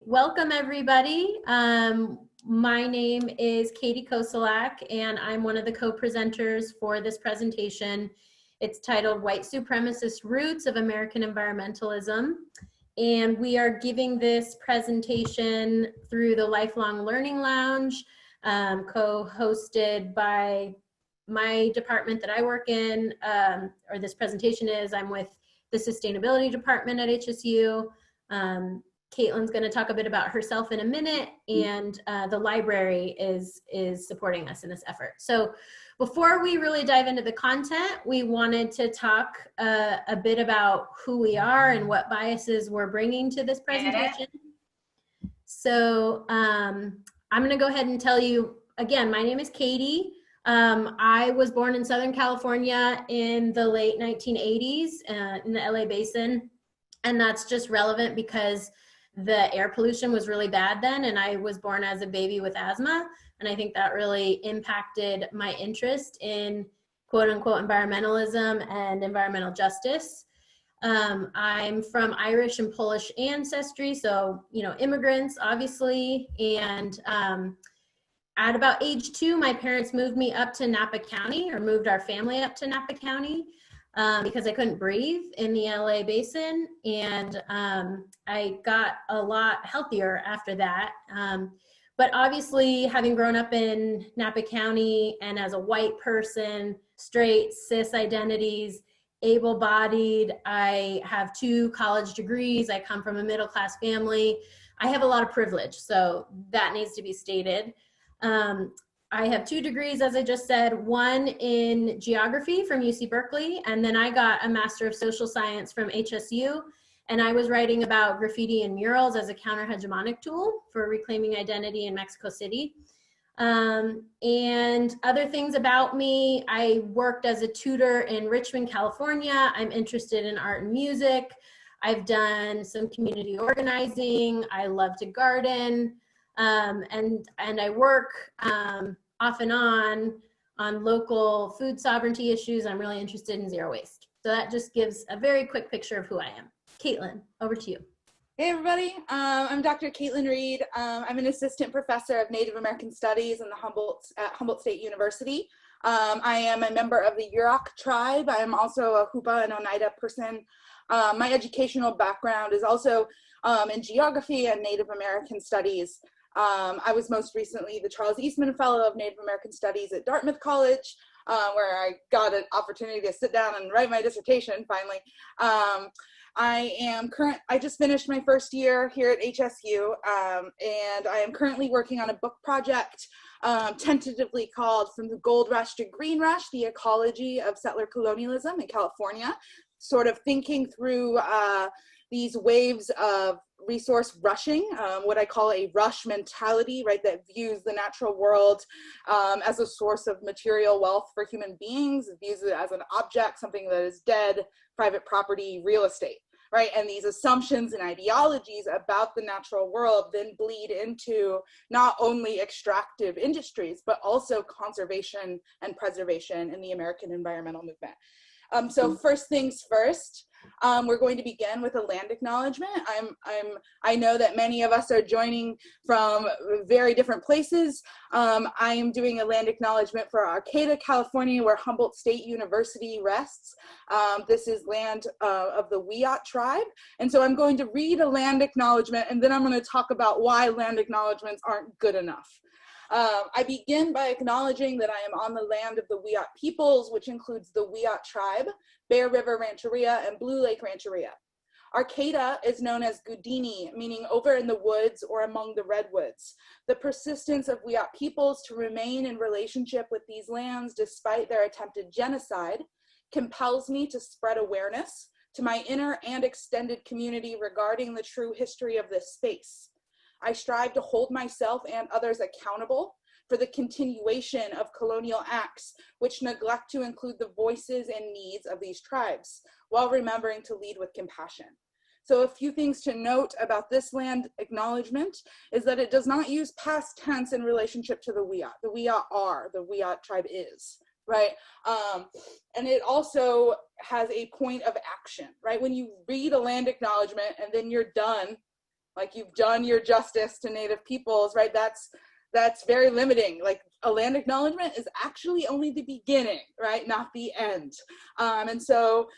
Welcome everybody. My name is Katie Koscielak and I'm one of the co-presenters for this presentation. It's titled White Supremacist Roots of American Environmentalism. And we are giving this presentation through the Lifelong Learning Lounge, co-hosted by my department that I work in, or this presentation is, I'm with the Sustainability Department at HSU. Kaitlin's going to talk a bit about herself in a minute, and the library is supporting us in this effort. So before we really dive into the content, we wanted to talk a bit about who we are and what biases we're bringing to this presentation. So I'm going to go ahead and tell you, again, my name is Katie. I was born in Southern California in the late 1980s in the LA Basin, and that's just relevant because the air pollution was really bad then, and I was born as a baby with asthma, and I think that really impacted my interest in quote-unquote environmentalism and environmental justice. I'm from Irish and Polish ancestry, so, you know, immigrants, obviously, and at about age 2, my parents moved me up to Napa County, or moved our family up to Napa County, because I couldn't breathe in the LA Basin, and I got a lot healthier after that. But obviously, having grown up in Napa County and as a white person, straight, cis identities, able-bodied, I have 2 college degrees, I come from a middle-class family, I have a lot of privilege, so that needs to be stated. I have 2 degrees, as I just said, one in geography from UC Berkeley, and then I got a Master of Social Science from HSU, and I was writing about graffiti and murals as a counter-hegemonic tool for reclaiming identity in Mexico City. And other things about me, I worked as a tutor in Richmond, California. I'm interested in art and music. I've done some community organizing. I love to garden. And I work off and on local food sovereignty issues. I'm really interested in zero waste. So that just gives a very quick picture of who I am. Kaitlin, over to you. Hey everybody, I'm Dr. Kaitlin Reed. I'm an assistant professor of Native American Studies at Humboldt State University. I am a member of the Yurok tribe. I am also a Hoopa and Oneida person. My educational background is also in geography and Native American Studies. I was most recently the Charles Eastman Fellow of Native American Studies at Dartmouth College, where I got an opportunity to sit down and write my dissertation finally. I just finished my first year here at HSU, and I am currently working on a book project tentatively called From the Gold Rush to Green Rush, The Ecology of Settler Colonialism in California, sort of thinking through these waves of resource rushing, what I call a rush mentality, right, that views the natural world as a source of material wealth for human beings, views it as an object, something that is dead, private property, real estate, right? And these assumptions and ideologies about the natural world then bleed into not only extractive industries, but also conservation and preservation in the American environmental movement. So first things first, we're going to begin with a land acknowledgement. I know that many of us are joining from very different places. I am doing a land acknowledgement for Arcata, California, where Humboldt State University rests. This is land of the Wiyot tribe. And so I'm going to read a land acknowledgement, and then I'm going to talk about why land acknowledgements aren't good enough. I begin by acknowledging that I am on the land of the Wiyot peoples, which includes the Wiyot tribe, Bear River Rancheria, and Blue Lake Rancheria. Arcata is known as Gudini, meaning over in the woods or among the redwoods. The persistence of Wiyot peoples to remain in relationship with these lands despite their attempted genocide compels me to spread awareness to my inner and extended community regarding the true history of this space. I strive to hold myself and others accountable for the continuation of colonial acts which neglect to include the voices and needs of these tribes, while remembering to lead with compassion. So a few things to note about this land acknowledgement is that it does not use past tense in relationship to the Wiyot. The Wiyot are, the Wiyot tribe is, right? And it also has a point of action, right? When you read a land acknowledgement and then you're done, Like, you've done your justice to Native peoples, right? That's very limiting. Like, a land acknowledgement is actually only the beginning, right? Not the end. And so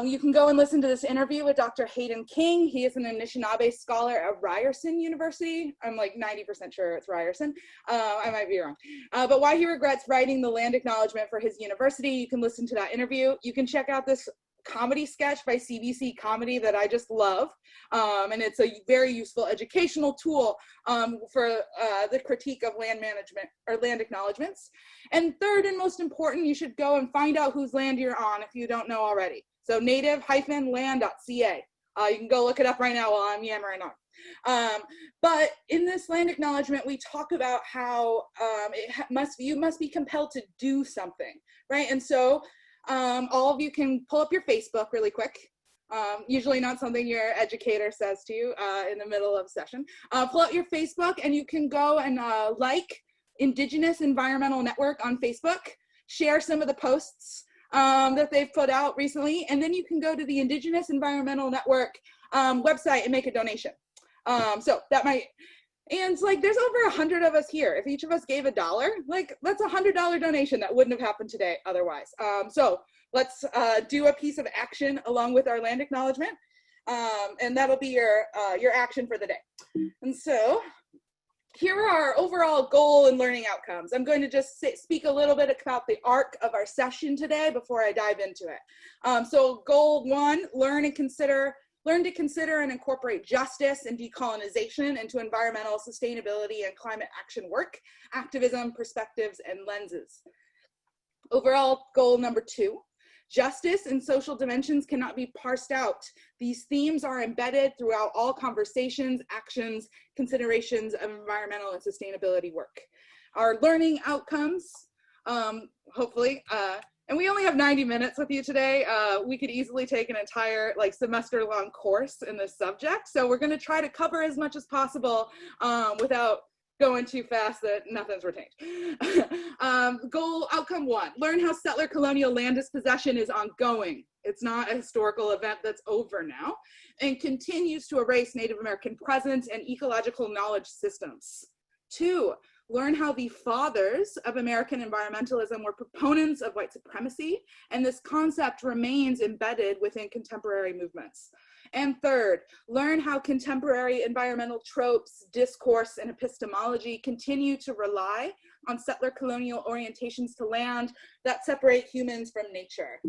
you can go and listen to this interview with Dr. Hayden King. He is an Anishinaabe scholar at Ryerson University. I'm like 90% sure it's Ryerson. I might be wrong. But why he regrets writing the land acknowledgement for his university, you can listen to that interview. You can check out this comedy sketch by CBC Comedy that I just love. And it's a very useful educational tool for the critique of land management or land acknowledgements. And third and most important, you should go and find out whose land you're on if you don't know already. So native-land.ca. You can go look it up right now while I'm yammering on. But in this land acknowledgement, we talk about how you must be compelled to do something, right? And so all of you can pull up your Facebook really quick. Usually not something your educator says to you in the middle of session. Pull up your Facebook and you can go and like Indigenous Environmental Network on Facebook, share some of the posts that they've put out recently, and then you can go to the Indigenous Environmental Network website and make a donation. So that might, and like there's over 100 of us here. If each of us gave $1, like that's $100 donation that wouldn't have happened today otherwise. So let's do a piece of action along with our land acknowledgement, and that'll be your action for the day. And so here are our overall goal and learning outcomes. I'm going to just speak a little bit about the arc of our session today before I dive into it. So goal 1, learn to consider and incorporate justice and decolonization into environmental sustainability and climate action work, activism, perspectives, and lenses. Overall goal number 2, justice and social dimensions cannot be parsed out. These themes are embedded throughout all conversations, actions, considerations of environmental and sustainability work. Our learning outcomes, hopefully, and we only have 90 minutes with you today. We could easily take an entire semester-long course in this subject. So we're gonna try to cover as much as possible without going too fast that nothing's retained. Outcome 1, learn how settler colonial land dispossession is ongoing. It's not a historical event that's over now and continues to erase Native American presence and ecological knowledge systems. 2, learn how the fathers of American environmentalism were proponents of white supremacy, and this concept remains embedded within contemporary movements. And 3rd, learn how contemporary environmental tropes, discourse, and epistemology continue to rely on settler colonial orientations to land that separate humans from nature.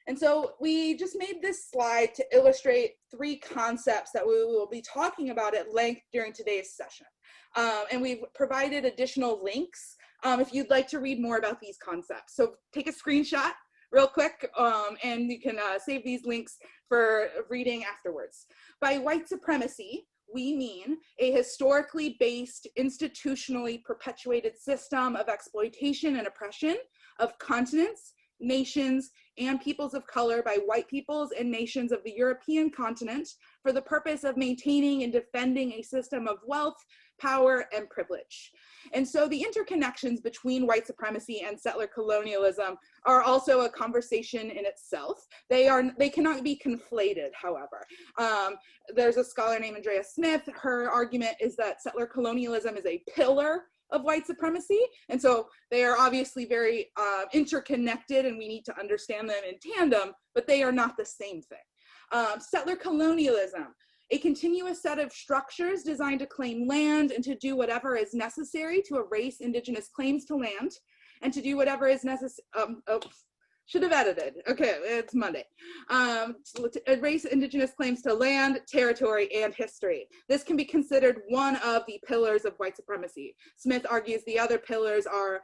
And so we just made this slide to illustrate 3 concepts that we will be talking about at length during today's session. And we've provided additional links if you'd like to read more about these concepts. So take a screenshot real quick, and you can save these links for reading afterwards. By white supremacy, we mean a historically based, institutionally perpetuated system of exploitation and oppression of continents, nations, and peoples of color by white peoples and nations of the European continent for the purpose of maintaining and defending a system of wealth, power, and privilege. And so the interconnections between white supremacy and settler colonialism are also a conversation in itself. They cannot be conflated, however. There's a scholar named Andrea Smith. Her argument is that settler colonialism is a pillar of white supremacy. And so they are obviously very interconnected, and we need to understand them in tandem, but they are not the same thing. Settler colonialism, a continuous set of structures designed to claim land and to do whatever is necessary to erase Indigenous claims to land and to do whatever is necessary. Should have edited. Okay, it's Monday. To erase Indigenous claims to land, territory, and history. This can be considered one of the pillars of white supremacy. Smith argues the other pillars are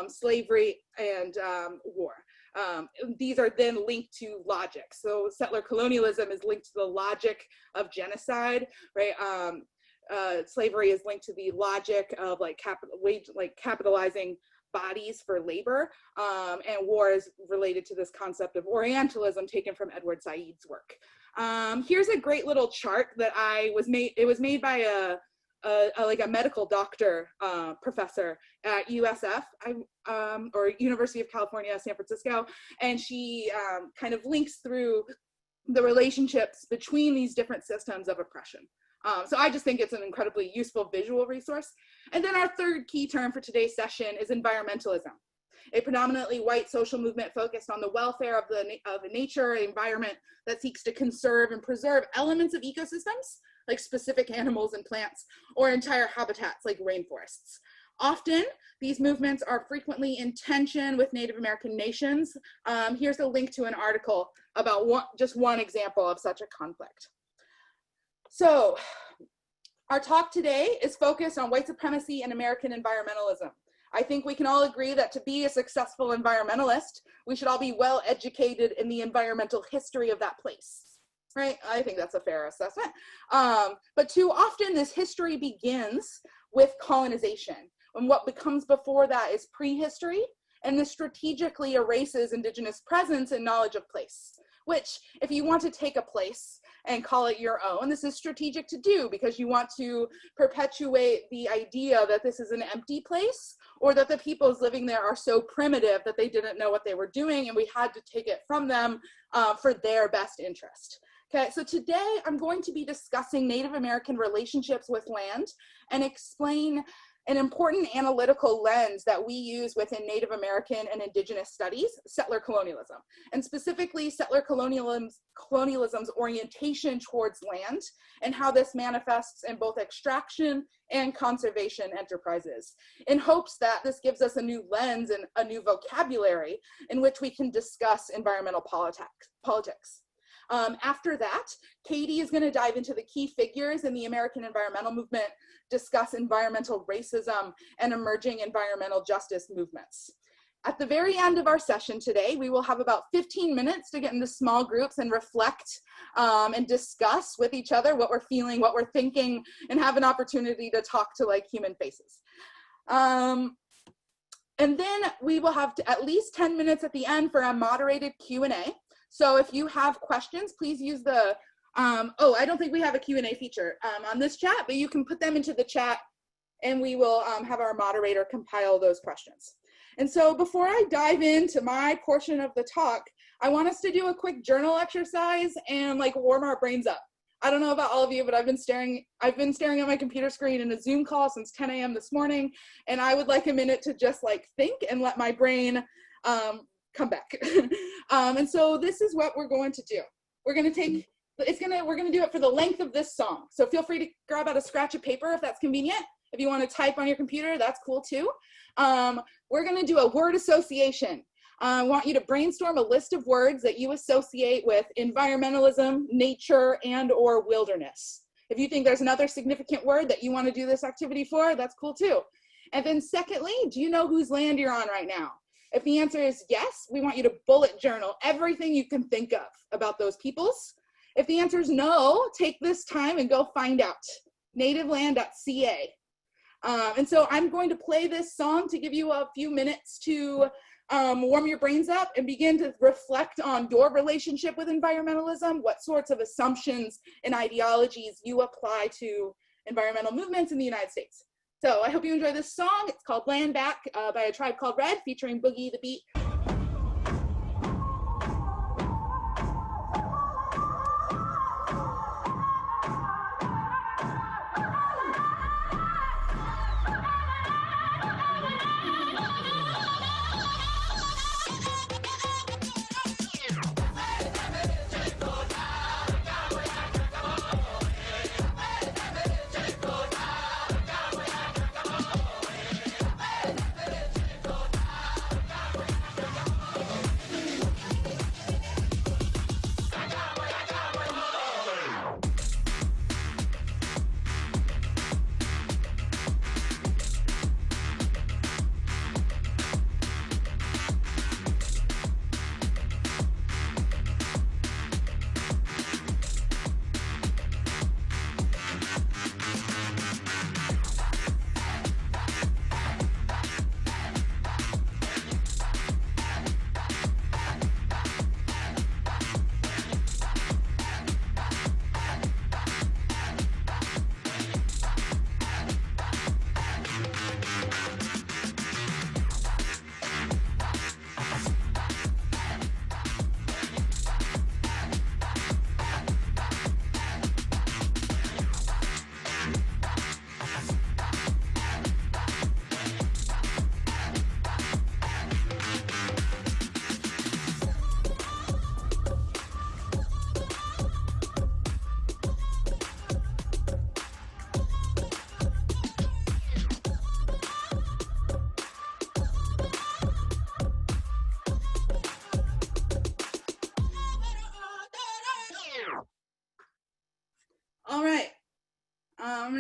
slavery and war. These are then linked to logic. So settler colonialism is linked to the logic of genocide, right? Slavery is linked to the logic of capitalizing bodies for labor, and war is related to this concept of Orientalism taken from Edward Said's work. Here's a great little chart that it was made by a medical doctor professor at USF, or University of California, San Francisco, and she kind of links through the relationships between these different systems of oppression. So I just think it's an incredibly useful visual resource. And then our third key term for today's session is environmentalism, a predominantly white social movement focused on the welfare of nature, an environment that seeks to conserve and preserve elements of ecosystems, like specific animals and plants, or entire habitats like rainforests. Often, these movements are frequently in tension with Native American nations. Here's a link to an article about just one example of such a conflict. So, our talk today is focused on white supremacy and American environmentalism. I think we can all agree that to be a successful environmentalist, we should all be well educated in the environmental history of that place, right? I think that's a fair assessment. But too often this history begins with colonization, and what becomes before that is prehistory, and this strategically erases Indigenous presence and knowledge of place, which if you want to take a place and call it your own, this is strategic to do because you want to perpetuate the idea that this is an empty place or that the peoples living there are so primitive that they didn't know what they were doing and we had to take it from them for their best interest. Okay, so today I'm going to be discussing Native American relationships with land and explain an important analytical lens that we use within Native American and Indigenous studies, settler colonialism, and specifically settler colonialism's orientation towards land and how this manifests in both extraction and conservation enterprises, in hopes that this gives us a new lens and a new vocabulary in which we can discuss environmental politics. After that, Katie is going to dive into the key figures in the American environmental movement, discuss environmental racism and emerging environmental justice movements. At the very end of our session today, we will have about 15 minutes to get into small groups and reflect and discuss with each other what we're feeling, what we're thinking, and have an opportunity to talk to like human faces. And then we will have at least 10 minutes at the end for a moderated Q&A. So if you have questions, please use the, oh, I don't think we have a Q&A feature on this chat, but you can put them into the chat and we will have our moderator compile those questions. And so before I dive into my portion of the talk, I want us to do a quick journal exercise and like warm our brains up. I don't know about all of you, but I've been staring at my computer screen in a Zoom call since 10 a.m. this morning, and I would like a minute to just like think and let my brain come back. And so this is what we're going to do. We're going to take, we're going to do it for the length of this song. So feel free to grab out a scratch of paper if that's convenient. If you want to type on your computer, that's cool too. We're going to do a word association. I want you to brainstorm a list of words that you associate with environmentalism, nature, and or wilderness. If you think there's another significant word that you want to do this activity for, that's cool too. And then secondly, do you know whose land you're on right now? If the answer is yes, we want you to bullet journal everything you can think of about those peoples. If the answer is no, take this time and go find out. nativeland.ca. And so I'm going to play this song to give you a few minutes to warm your brains up and begin to reflect on your relationship with environmentalism, what sorts of assumptions and ideologies you apply to environmental movements in the United States. So I hope you enjoy this song. It's called Land Back by a tribe called Red, featuring Boogie the Beat.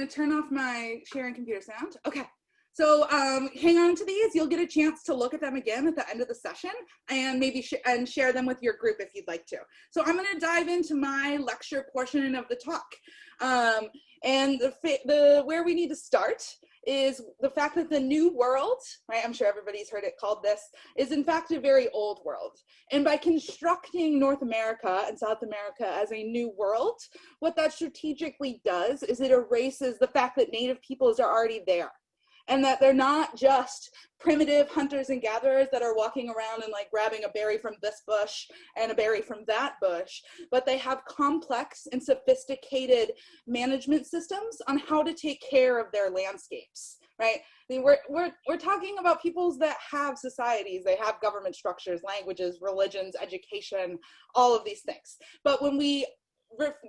going to turn off my sharing computer sound. Okay. So hang on to these. You'll get a chance to look at them again at the end of the session and maybe share them with your group if you'd like to. So I'm going to dive into my lecture portion of the talk. And where we need to start is the fact that the new world, right, I'm sure everybody's heard it called this, is in fact a very old world. And by constructing North America and South America as a new world, what that strategically does is it erases the fact that Native peoples are already there. And that they're not just primitive hunters and gatherers that are walking around and like grabbing a berry from this bush and a berry from that bush, but they have complex and sophisticated management systems on how to take care of their landscapes, right? I mean, we're talking about peoples that have societies, they have government structures, languages, religions, education, all of these things. But when we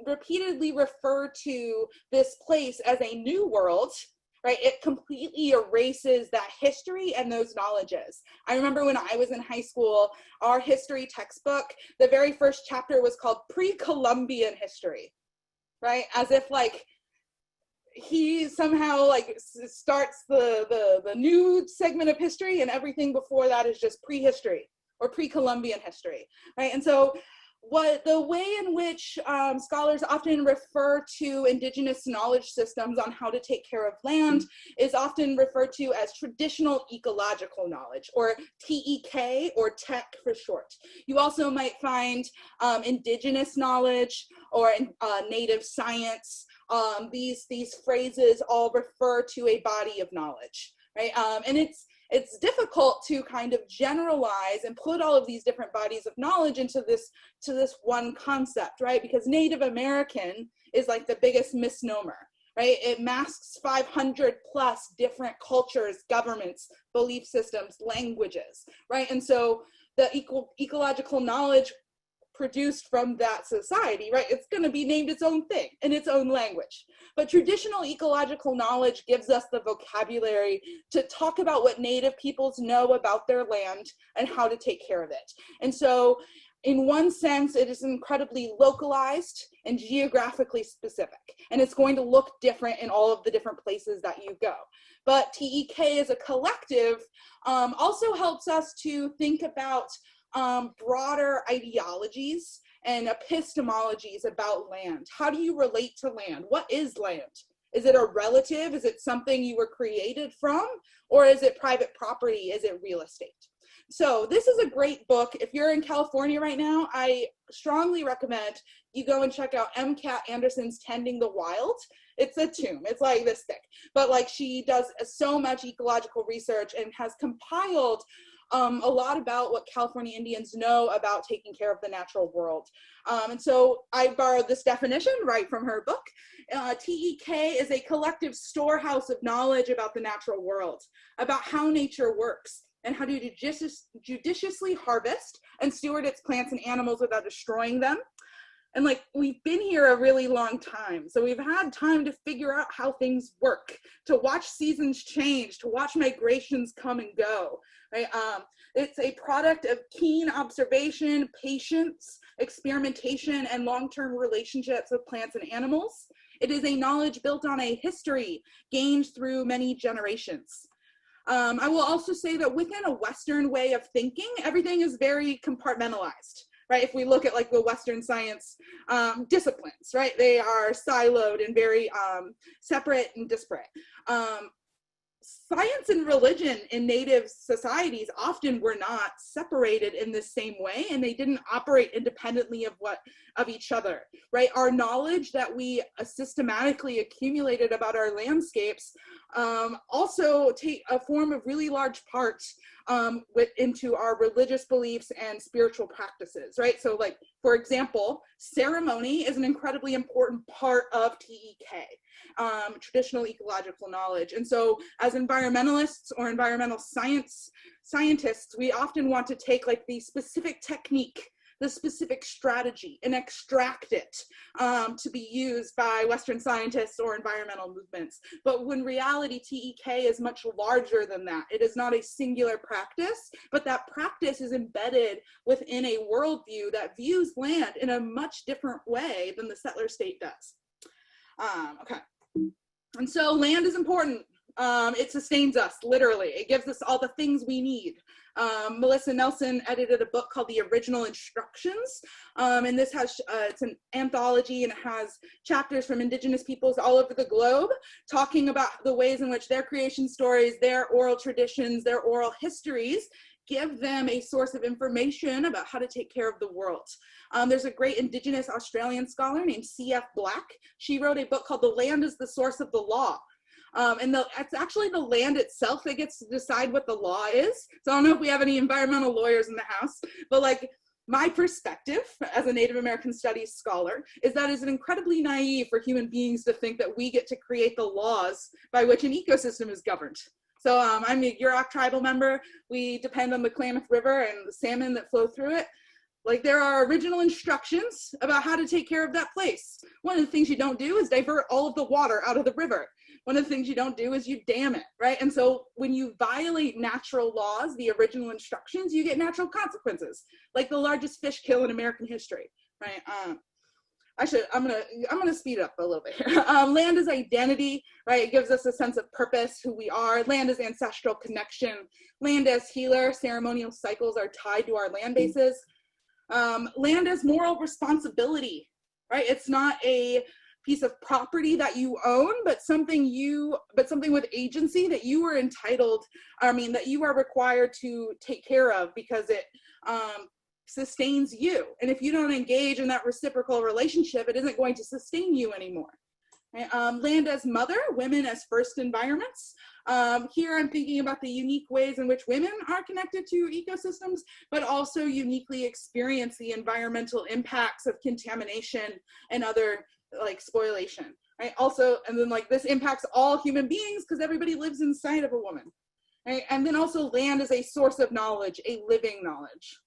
repeatedly refer to this place as a new world, right, it completely erases that history and those knowledges. I remember when I was in high school, our history textbook, the very first chapter was called Pre-Columbian History, right? As if like he somehow like starts the new segment of history and everything before that is just prehistory or pre-Columbian history, right? And so the way in which scholars often refer to indigenous knowledge systems on how to take care of land is often referred to as traditional ecological knowledge, or TEK, or TEK for short. You also might find indigenous knowledge or native science. These phrases all refer to a body of knowledge, right? And it's difficult to kind of generalize and put all of these different bodies of knowledge into this one concept, right? Because Native American is like the biggest misnomer, right? It masks 500 plus different cultures, governments, belief systems, languages, right? And so the ecological knowledge produced from that society, right? It's going to be named its own thing in its own language. But traditional ecological knowledge gives us the vocabulary to talk about what Native peoples know about their land and how to take care of it. And so in one sense, it is incredibly localized and geographically specific, and it's going to look different in all of the different places that you go. But TEK as a collective also helps us to think about broader ideologies and epistemologies about land. How do you relate to land? What is land? Is it a relative? Is it something you were created from? Or is it private property? Is it real estate? So this is a great book. If you're in California right now, I strongly recommend you go and check out M. Cat Anderson's Tending the Wild. It's a tome. It's like this thick. But like she does so much ecological research and has compiled a lot about what California Indians know about taking care of the natural world. And so I borrowed this definition right from her book. TEK is a collective storehouse of knowledge about the natural world, about how nature works, and how to judiciously harvest and steward its plants and animals without destroying them. And like, we've been here a really long time. So we've had time to figure out how things work, to watch seasons change, to watch migrations come and go, right? It's a product of keen observation, patience, experimentation, and long-term relationships with plants and animals. It is a knowledge built on a history gained through many generations. I will also say that within a Western way of thinking, everything is very compartmentalized. Right, if we look at like the Western science disciplines, right, they are siloed and very separate and disparate. Science and religion in Native societies often were not separated in the same way, and they didn't operate independently of each other, right? Our knowledge that we systematically accumulated about our landscapes also take a form of really large part into our religious beliefs and spiritual practices, right? So like, for example, ceremony is an incredibly important part of TEK. Traditional ecological knowledge. And so as environmentalists or environmental scientists, we often want to take like the specific technique, the specific strategy, and extract it to be used by Western scientists or environmental movements. But when reality, TEK is much larger than that. It is not a singular practice, but that practice is embedded within a worldview that views land in a much different way than the settler state does. Okay. And so land is important. It sustains us, literally. It gives us all the things we need. Melissa Nelson edited a book called The Original Instructions, and this has, it's an anthology, and it has chapters from Indigenous peoples all over the globe talking about the ways in which their creation stories, their oral traditions, their oral histories give them a source of information about how to take care of the world. There's a great Indigenous Australian scholar named C.F. Black. She wrote a book called The Land is the Source of the Law. And it's actually the land itself that gets to decide what the law is. So I don't know if we have any environmental lawyers in the house, but like my perspective as a Native American Studies scholar is that it's incredibly naive for human beings to think that we get to create the laws by which an ecosystem is governed. So I'm a Yurok tribal member. We depend on the Klamath River and the salmon that flow through it. Like there are original instructions about how to take care of that place. One of the things you don't do is divert all of the water out of the river. One of the things you don't do is you dam it, right? And so when you violate natural laws, the original instructions, you get natural consequences, like the largest fish kill in American history, right? I'm gonna speed up a little bit here. Land is identity, right? It gives us a sense of purpose, who we are. Land is ancestral connection. Land as healer, ceremonial cycles are tied to our land bases. Land as moral responsibility, right? It's not a piece of property that you own, but something with agency that you are entitled, that you are required to take care of because it sustains you. And if you don't engage in that reciprocal relationship, it isn't going to sustain you anymore. Right? Land as mother, women as first environments. Here I'm thinking about the unique ways in which women are connected to ecosystems, but also uniquely experience the environmental impacts of contamination and other like spoliation, right? Also, and then like this impacts all human beings because everybody lives inside of a woman, right? And then also land is a source of knowledge, a living knowledge.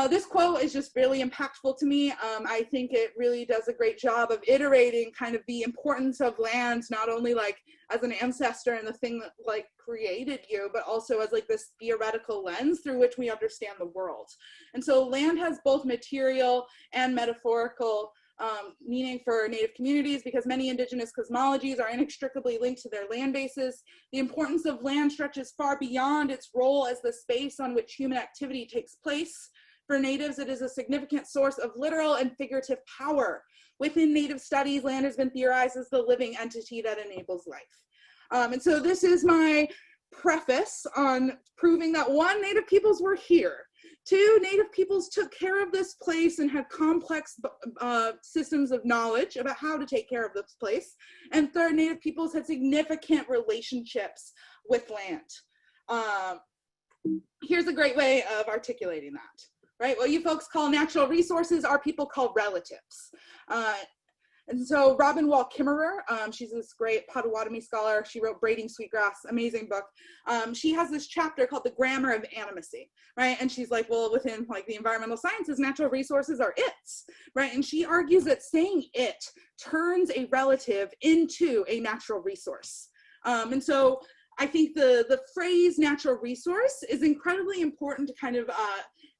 This quote is just really impactful to me. I think it really does a great job of iterating kind of the importance of land, not only like as an ancestor and the thing that like created you, but also as like this theoretical lens through which we understand the world. And so land has both material and metaphorical meaning for Native communities because many Indigenous cosmologies are inextricably linked to their land bases. The importance of land stretches far beyond its role as the space on which human activity takes place. For Natives, it is a significant source of literal and figurative power. Within Native studies, land has been theorized as the living entity that enables life. And so this is my preface on proving that one, Native peoples were here. Two, Native peoples took care of this place and had complex systems of knowledge about how to take care of this place. And third, Native peoples had significant relationships with land. Here's a great way of articulating that. Right, what you folks call natural resources, our people call relatives. And so Robin Wall Kimmerer, she's this great Potawatomi scholar. She wrote Braiding Sweetgrass, amazing book. She has this chapter called The Grammar of Animacy, right? And she's like, well, within like the environmental sciences, natural resources are its, right? And she argues that saying it turns a relative into a natural resource. And so I think the phrase natural resource is incredibly important to kind of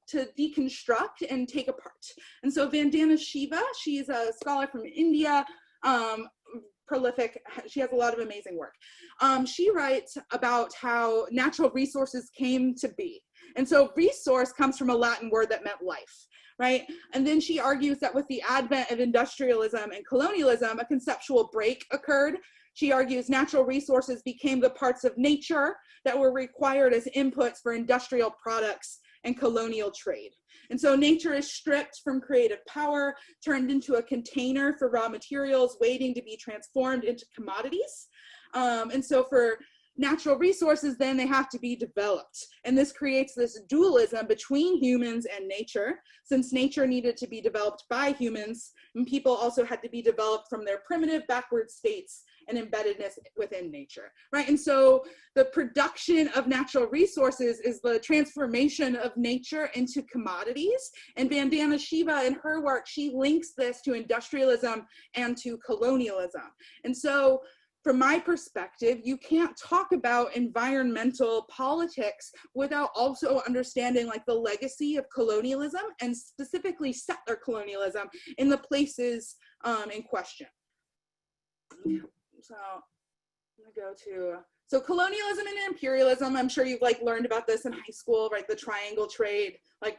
to deconstruct and take apart. And so Vandana Shiva, she's a scholar from India, prolific, she has a lot of amazing work. She writes about how natural resources came to be. And so resource comes from a Latin word that meant life, right? And then she argues that with the advent of industrialism and colonialism, a conceptual break occurred. She argues natural resources became the parts of nature that were required as inputs for industrial products and colonial trade. And so nature is stripped from creative power, turned into a container for raw materials, waiting to be transformed into commodities. And so for natural resources, then they have to be developed. And this creates this dualism between humans and nature. Since nature needed to be developed by humans, and people also had to be developed from their primitive backward states and embeddedness within nature, right? And so the production of natural resources is the transformation of nature into commodities. And Vandana Shiva, in her work, she links this to industrialism and to colonialism. And so from my perspective, you can't talk about environmental politics without also understanding like the legacy of colonialism and specifically settler colonialism in the places in question. So I'm gonna go to, so colonialism and imperialism, I'm sure you've like learned about this in high school, right? The triangle trade, like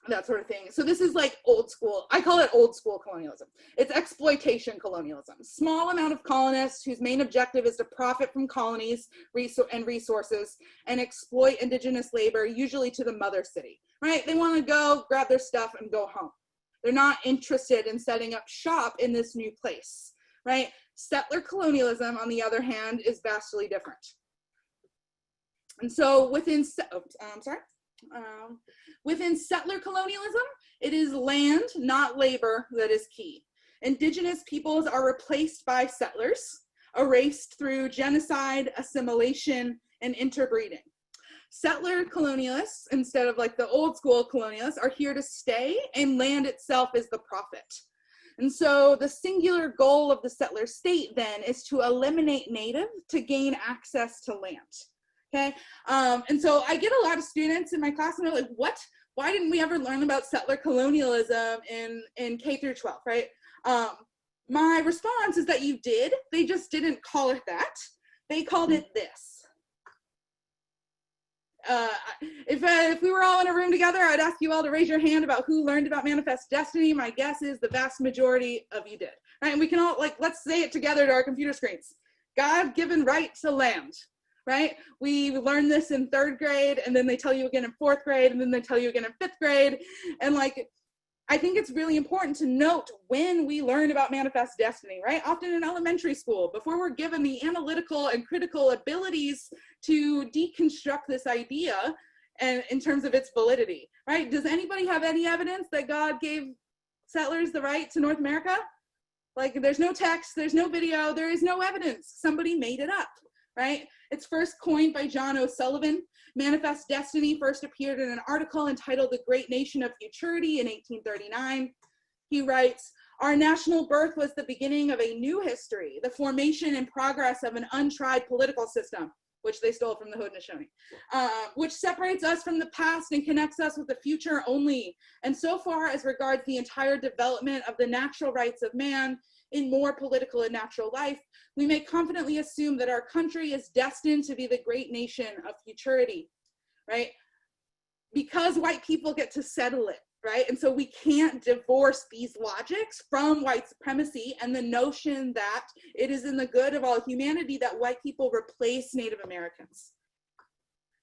that sort of thing. So this is like old school, I call it old school colonialism. It's exploitation colonialism. Small amount of colonists whose main objective is to profit from colonies and resources and exploit indigenous labor, usually to the mother city, right? They want to go grab their stuff and go home. They're not interested in setting up shop in this new place, right? Settler colonialism, on the other hand, is vastly different. And so within settler colonialism, it is land, not labor, that is key. Indigenous peoples are replaced by settlers, erased through genocide, assimilation, and interbreeding. Settler colonialists, instead of like the old school colonialists, are here to stay, and land itself is the profit. And so the singular goal of the settler state then is to eliminate native to gain access to land. Okay, and so I get a lot of students in my class and they're like, what? Why didn't we ever learn about settler colonialism in K through 12, right? My response is that you did, they just didn't call it that. They called it this. If we were all in a room together, I'd ask you all to raise your hand about who learned about manifest destiny. My guess is the vast majority of you did, right? And we can all, like, let's say it together to our computer screens. God-given right to land, right? We learned this in 3rd grade, and then they tell you again in 4th grade, and then they tell you again in 5th grade. And like, I think it's really important to note when we learn about manifest destiny, right? Often in elementary school, before we're given the analytical and critical abilities to deconstruct this idea and in terms of its validity, right? Does anybody have any evidence that God gave settlers the right to North America? Like, there's no text, there's no video, there is no evidence. Somebody made it up, right? It's first coined by John O'Sullivan. Manifest Destiny first appeared in an article entitled The Great Nation of Futurity in 1839. He writes, "Our national birth was the beginning of a new history, the formation and progress of an untried political system," which they stole from the Haudenosaunee, "which separates us from the past and connects us with the future only. And so far as regards the entire development of the natural rights of man in more political and natural life, we may confidently assume that our country is destined to be the great nation of futurity," right? Because white people get to settle it, right? And so we can't divorce these logics from white supremacy and the notion that it is in the good of all humanity that white people replace Native Americans.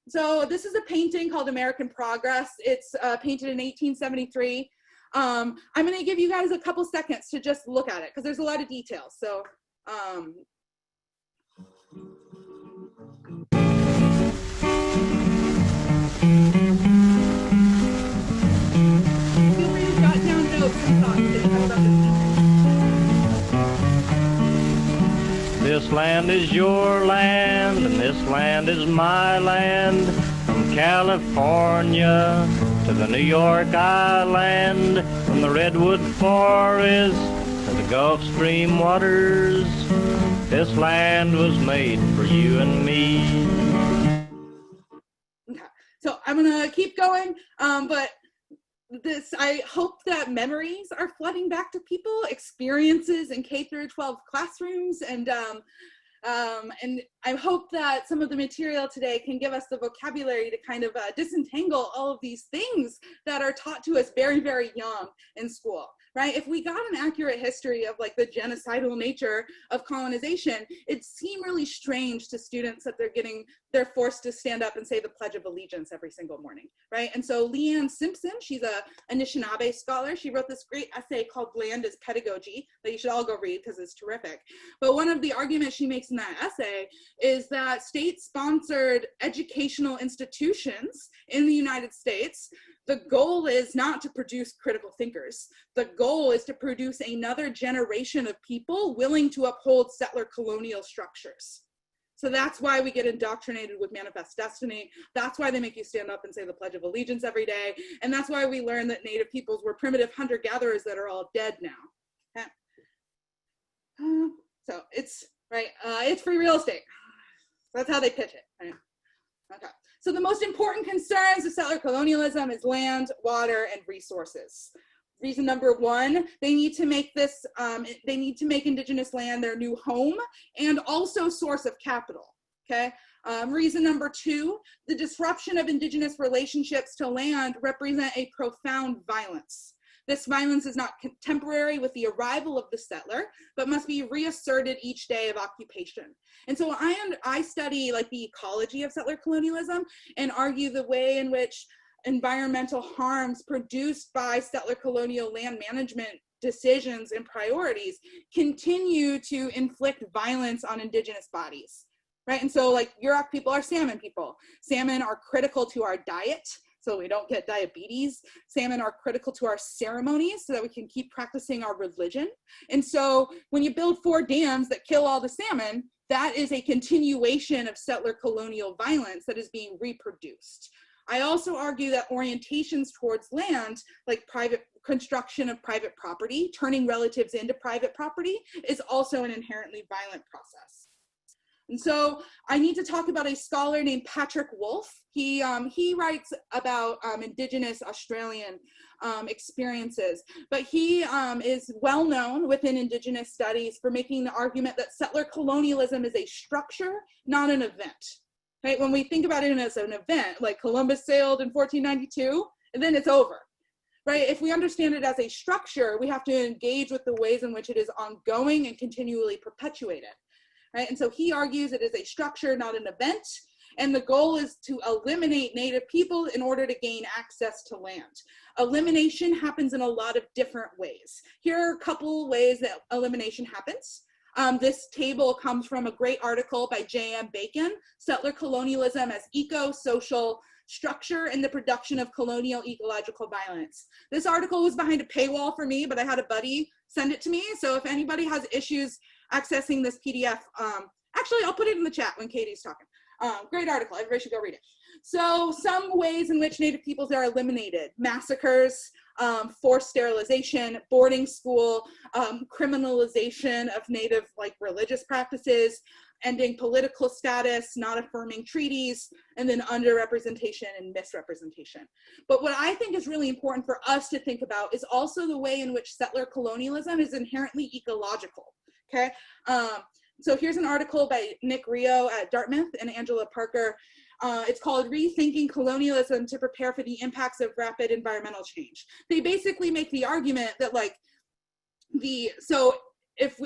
So this is a painting called American Progress. It's painted in 1873. I'm going to give you guys a couple seconds to just look at it because there's a lot of details. So feel free to jot down notes and thoughts that you have about this. This land is your land, and this land is my land. From California to the New York Island, from the Redwood Forest to the Gulf Stream waters, this land was made for you and me. Okay, so I'm gonna keep going, but I hope that memories are flooding back to people, experiences in K through 12 classrooms, and I hope that some of the material today can give us the vocabulary to kind of disentangle all of these things that are taught to us very, very young in school, right? If we got an accurate history of like the genocidal nature of colonization, it'd seem really strange to students that they're forced to stand up and say the Pledge of Allegiance every single morning, right? And so Leanne Simpson, she's a Anishinaabe scholar. She wrote this great essay called Land as Pedagogy that you should all go read because it's terrific. But one of the arguments she makes in that essay is that state-sponsored educational institutions in the United States, the goal is not to produce critical thinkers. The goal is to produce another generation of people willing to uphold settler colonial structures. So that's why we get indoctrinated with manifest destiny. That's why they make you stand up and say the Pledge of Allegiance every day. And that's why we learn that Native peoples were primitive hunter-gatherers that are all dead now. Okay. So it's, right, it's free real estate. That's how they pitch it, right? Okay. So the most important concerns of settler colonialism is land, water, and resources. Reason number one, they need to make this, they need to make Indigenous land their new home and also source of capital, okay? Reason number two, the disruption of Indigenous relationships to land represent a profound violence. This violence is not temporary with the arrival of the settler, but must be reasserted each day of occupation. And so I study like the ecology of settler colonialism and argue the way in which environmental harms produced by settler colonial land management decisions and priorities continue to inflict violence on Indigenous bodies, right? And so like Yurok people are salmon people. Salmon are critical to our diet, so we don't get diabetes. Salmon are critical to our ceremonies so that we can keep practicing our religion. And so when you build 4 dams that kill all the salmon, that is a continuation of settler colonial violence that is being reproduced. I also argue that orientations towards land, like private construction of private property, turning relatives into private property, is also an inherently violent process. And so I need to talk about a scholar named Patrick Wolfe. He writes about Indigenous Australian experiences, but he is well known within Indigenous studies for making the argument that settler colonialism is a structure, not an event. Right? When we think about it as an event, like Columbus sailed in 1492, and then it's over. Right? If we understand it as a structure, we have to engage with the ways in which it is ongoing and continually perpetuated. Right? And so he argues it is a structure, not an event, and the goal is to eliminate Native people in order to gain access to land. Elimination happens in a lot of different ways. Here are a couple ways that elimination happens. This table comes from a great article by J.M. Bacon, Settler Colonialism as Eco-Social Structure and the Production of Colonial Ecological Violence. This article was behind a paywall for me, but I had a buddy send it to me. So if anybody has issues accessing this PDF, actually I'll put it in the chat when Katie's talking. Great article, everybody should go read it. So some ways in which Native peoples are eliminated: massacres, forced sterilization, boarding school, criminalization of Native religious practices, ending political status, not affirming treaties, and then underrepresentation and misrepresentation. But what I think is really important for us to think about is also the way in which settler colonialism is inherently ecological, okay? So here's an article by Nick Rio at Dartmouth and Angela Parker. It's called Rethinking Colonialism to Prepare for the Impacts of Rapid Environmental Change. They basically make the argument that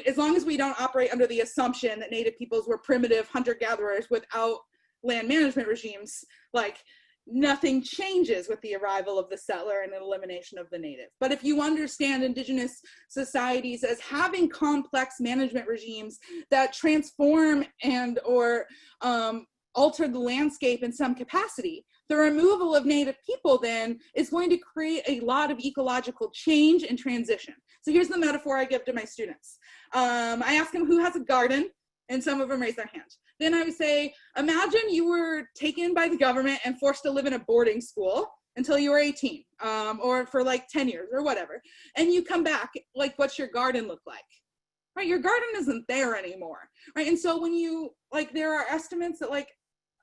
as long as we don't operate under the assumption that Native peoples were primitive hunter-gatherers without land management regimes, nothing changes with the arrival of the settler and the elimination of the native. But if you understand Indigenous societies as having complex management regimes that transform or alter the landscape in some capacity, the removal of Native people then is going to create a lot of ecological change and transition. So here's the metaphor I give to my students. I ask them who has a garden, and some of them raise their hand. Then I would say, imagine you were taken by the government and forced to live in a boarding school until you were 18, or for 10 years or whatever. And you come back, what's your garden look like? Right, your garden isn't there anymore, right? And so when you, there are estimates that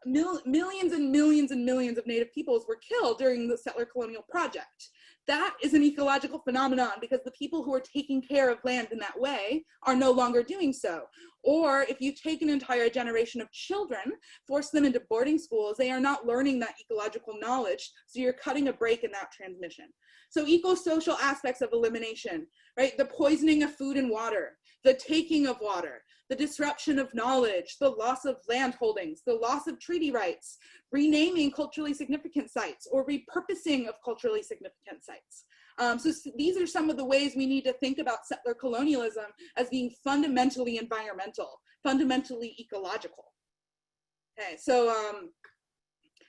millions and millions and millions of Native peoples were killed during the settler colonial project. That is an ecological phenomenon because the people who are taking care of land in that way are no longer doing so. Or if you take an entire generation of children, force them into boarding schools, they are not learning that ecological knowledge, so you're cutting a break in that transmission. So eco-social aspects of elimination, right? The poisoning of food and water, the taking of water, the disruption of knowledge, the loss of land holdings, the loss of treaty rights, renaming culturally significant sites, or repurposing of culturally significant sites. So these are some of the ways we need to think about settler colonialism as being fundamentally environmental, fundamentally ecological. Okay, so,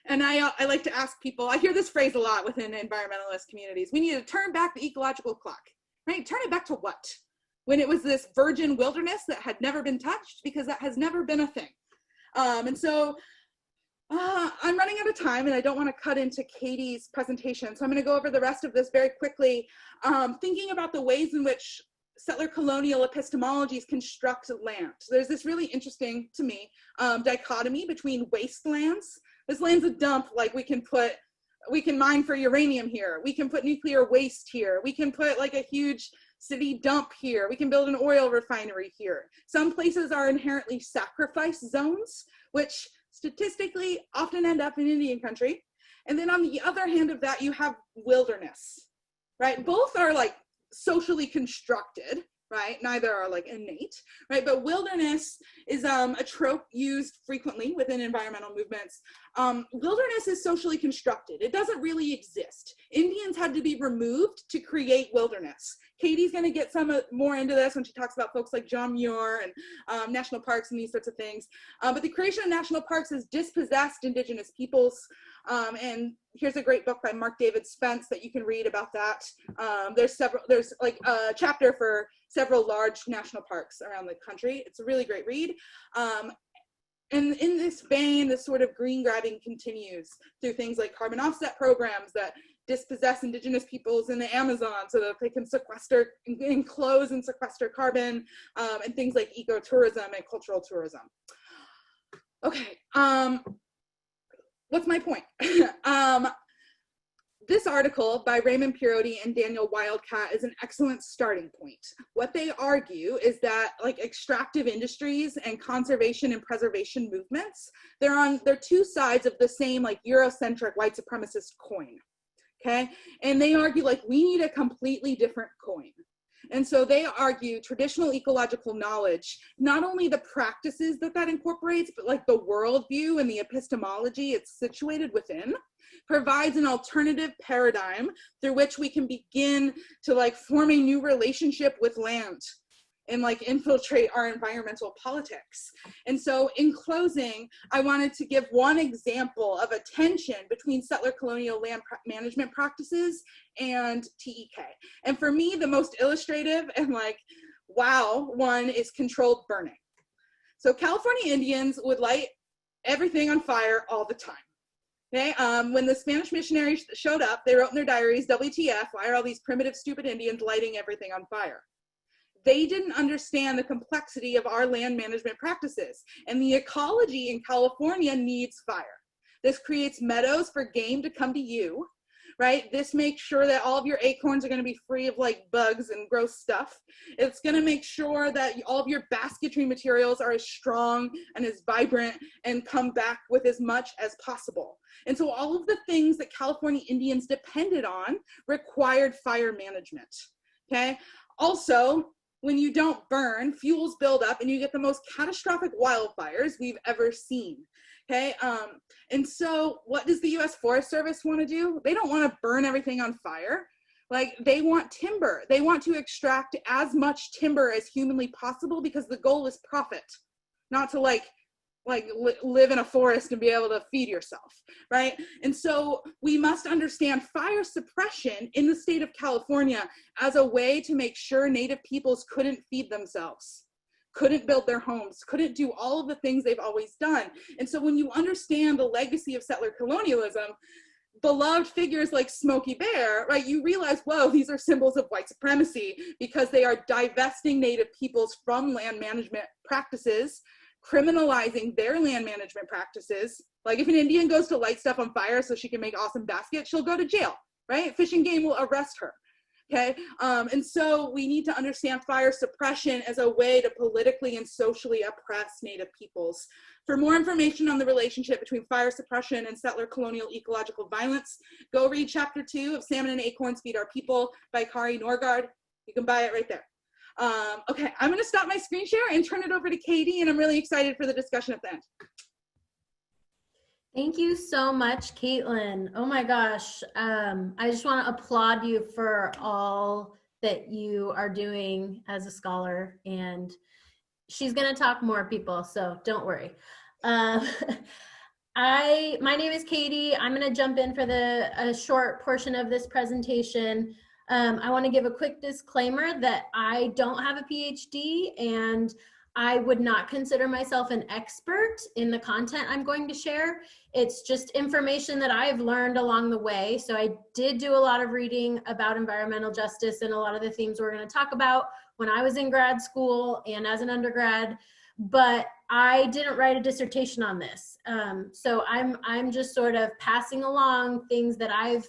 and I like to ask people, I hear this phrase a lot within environmentalist communities, we need to turn back the ecological clock, right? Turn it back to what? When it was this virgin wilderness that had never been touched, because that has never been a thing. And so I'm running out of time and I don't want to cut into Katie's presentation. So I'm going to go over the rest of this very quickly, thinking about the ways in which settler colonial epistemologies construct land. So there's this really interesting, to me, dichotomy between wastelands. This land's a dump, we can put we can mine for uranium here. We can put nuclear waste here. We can put like a huge city dump here. We can build an oil refinery here. Some places are inherently sacrifice zones, which statistically often end up in Indian country. And then on the other hand of that, you have wilderness, right? Both are like socially constructed, right? Neither are like innate, right? But wilderness is a trope used frequently within environmental movements. Wilderness is socially constructed. It doesn't really exist. Indians had to be removed to create wilderness. Katie's gonna get some more into this when she talks about folks like John Muir and national parks and these sorts of things. But the creation of national parks has dispossessed Indigenous peoples. And here's a great book by Mark David Spence that you can read about that. There's like a chapter for several large national parks around the country. It's a really great read. And in this vein, this sort of green grabbing continues through things like carbon offset programs that dispossess Indigenous peoples in the Amazon so that they can sequester, enclose and sequester carbon, and things like ecotourism and cultural tourism. Okay, what's my point? This article by Raymond Pierotti and Daniel Wildcat is an excellent starting point. What they argue is that like extractive industries and conservation and preservation movements, they're two sides of the same like Eurocentric white supremacist coin, okay? And they argue like we need a completely different coin. And so they argue traditional ecological knowledge, not only the practices that incorporates, but like the worldview and the epistemology it's situated within, provides an alternative paradigm through which we can begin to like form a new relationship with land and like infiltrate our environmental politics. And so in closing, I wanted to give one example of a tension between settler colonial land management practices and TEK. And for me, the most illustrative and like, wow, one is controlled burning. So California Indians would light everything on fire all the time. Okay, when the Spanish missionaries showed up, they wrote in their diaries, WTF, why are all these primitive, stupid Indians lighting everything on fire? They didn't understand the complexity of our land management practices, and the ecology in California needs fire. This creates meadows for game to come to you, right? This makes sure that all of your acorns are gonna be free of like bugs and gross stuff. It's gonna make sure that all of your basketry materials are as strong and as vibrant and come back with as much as possible. And so all of the things that California Indians depended on required fire management, okay? Also, when you don't burn, fuels build up and you get the most catastrophic wildfires we've ever seen, okay? And so what does the US Forest Service want to do? They don't want to burn everything on fire. Like they want timber. They want to extract as much timber as humanly possible because the goal is profit, not to live in a forest and be able to feed yourself, right? And so we must understand fire suppression in the state of California as a way to make sure Native peoples couldn't feed themselves, couldn't build their homes, couldn't do all of the things they've always done. And so when you understand the legacy of settler colonialism, beloved figures like Smokey Bear, right, you realize, whoa, these are symbols of white supremacy because they are divesting Native peoples from land management practices, criminalizing their land management practices. Like if an Indian goes to light stuff on fire so she can make awesome baskets, she'll go to jail, right? Fish and Game will arrest her, okay? And so we need to understand fire suppression as a way to politically and socially oppress Native peoples. For more information on the relationship between fire suppression and settler colonial ecological violence, go read chapter 2 of Salmon and Acorns Feed Our People by Kari Norgard. You can buy it right there. Okay, I'm gonna stop my screen share and turn it over to Katie, and I'm really excited for the discussion at the end. Thank you so much, Kaitlin. Oh my gosh, I just want to applaud you for all that you are doing as a scholar, and she's gonna talk more, people, so don't worry. My name is Katie. I'm gonna jump in for a short portion of this presentation. I want to give a quick disclaimer that I don't have a PhD and I would not consider myself an expert in the content I'm going to share. It's just information that I've learned along the way. So I did do a lot of reading about environmental justice and a lot of the themes we're going to talk about when I was in grad school and as an undergrad. but I didn't write a dissertation on this. So I'm just sort of passing along things that I've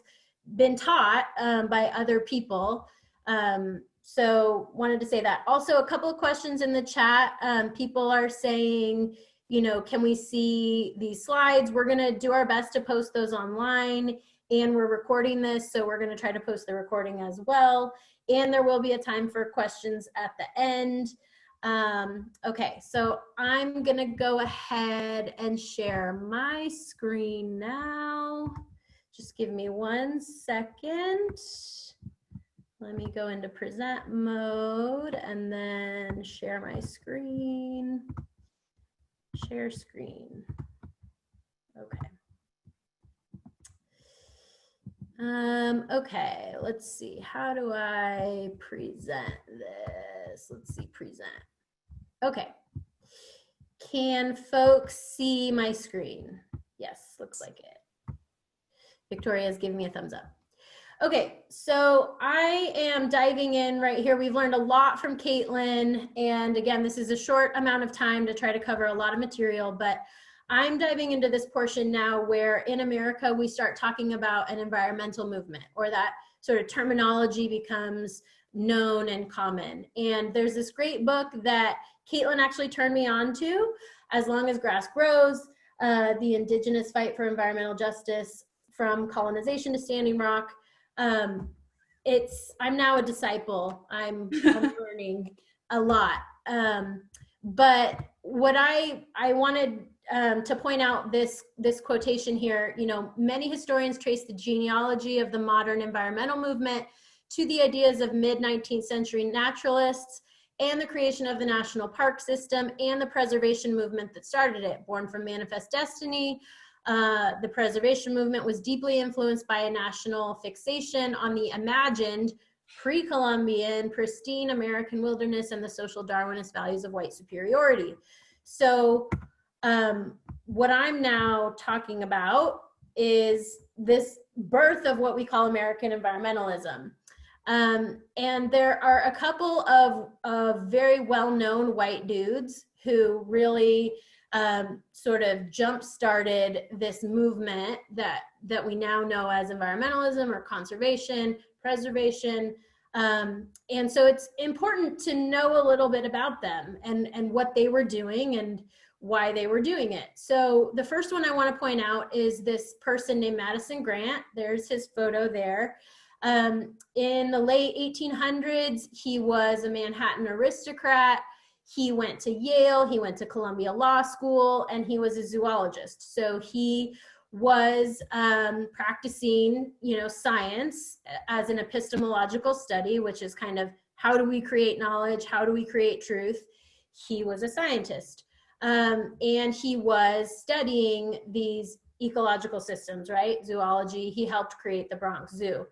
been taught by other people. So wanted to say that. Also, a couple of questions in the chat. People are saying, you know, can we see these slides? We're gonna do our best to post those online, and we're recording this, so we're gonna try to post the recording as well. And there will be a time for questions at the end. Okay, so I'm gonna go ahead and share my screen now. Just give me 1 second. Let me go into present mode and then share my screen. Share screen. Okay. Okay, let's see. How do I present this? Let's see, present. Okay. Can folks see my screen? Yes, looks like it. Victoria's giving me a thumbs up. Okay, so I am diving in right here. We've learned a lot from Kaitlin, and again, this is a short amount of time to try to cover a lot of material, but I'm diving into this portion now where in America we start talking about an environmental movement, or that sort of terminology becomes known and common. And there's this great book that Kaitlin actually turned me on to, As Long as Grass Grows, the Indigenous Fight for Environmental Justice from Colonization to Standing Rock. I'm now a disciple. I'm learning a lot. But what I wanted to point out this quotation here, you know, many historians trace the genealogy of the modern environmental movement to the ideas of mid-19th century naturalists and the creation of the national park system and the preservation movement that started it, born from Manifest Destiny. The preservation movement was deeply influenced by a national fixation on the imagined pre-Columbian pristine American wilderness and the social Darwinist values of white superiority. So what I'm now talking about is this birth of what we call American environmentalism. And there are a couple of very well-known white dudes who really sort of jump-started this movement that we now know as environmentalism or conservation, preservation. And so it's important to know a little bit about them and what they were doing and why they were doing it. So the first one I want to point out is this person named Madison Grant. There's his photo there. In the late 1800s, he was a Manhattan aristocrat. He went to Yale, he went to Columbia Law School, and he was a zoologist. So he was practicing, you know, science as an epistemological study, which is kind of how do we create knowledge? How do we create truth? He was a scientist. And he was studying these ecological systems, right? Zoology. He helped create the Bronx Zoo.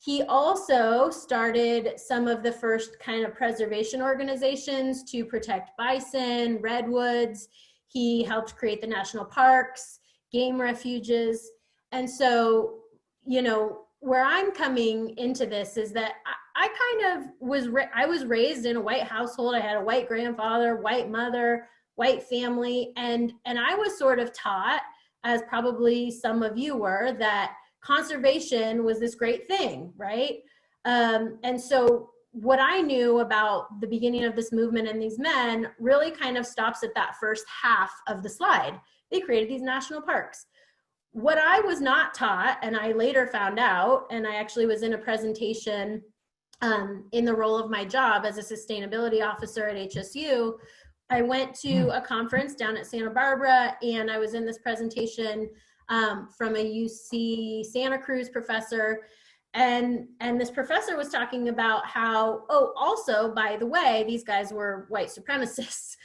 He also started some of the first kind of preservation organizations to protect bison, redwoods. He helped create the national parks, game refuges. And so, you know, where I'm coming into this is that I kind of was raised in a white household. I had a white grandfather, white mother, white family. And I was sort of taught, as probably some of you were, that conservation was this great thing, right? And so what I knew about the beginning of this movement and these men really kind of stops at that first half of the slide. They created these national parks. What I was not taught, and I later found out, and I actually was in a presentation in the role of my job as a sustainability officer at HSU, I went to a conference down at Santa Barbara, and I was in this presentation from a UC Santa Cruz professor. And this professor was talking about how, oh, also, by the way, these guys were white supremacists.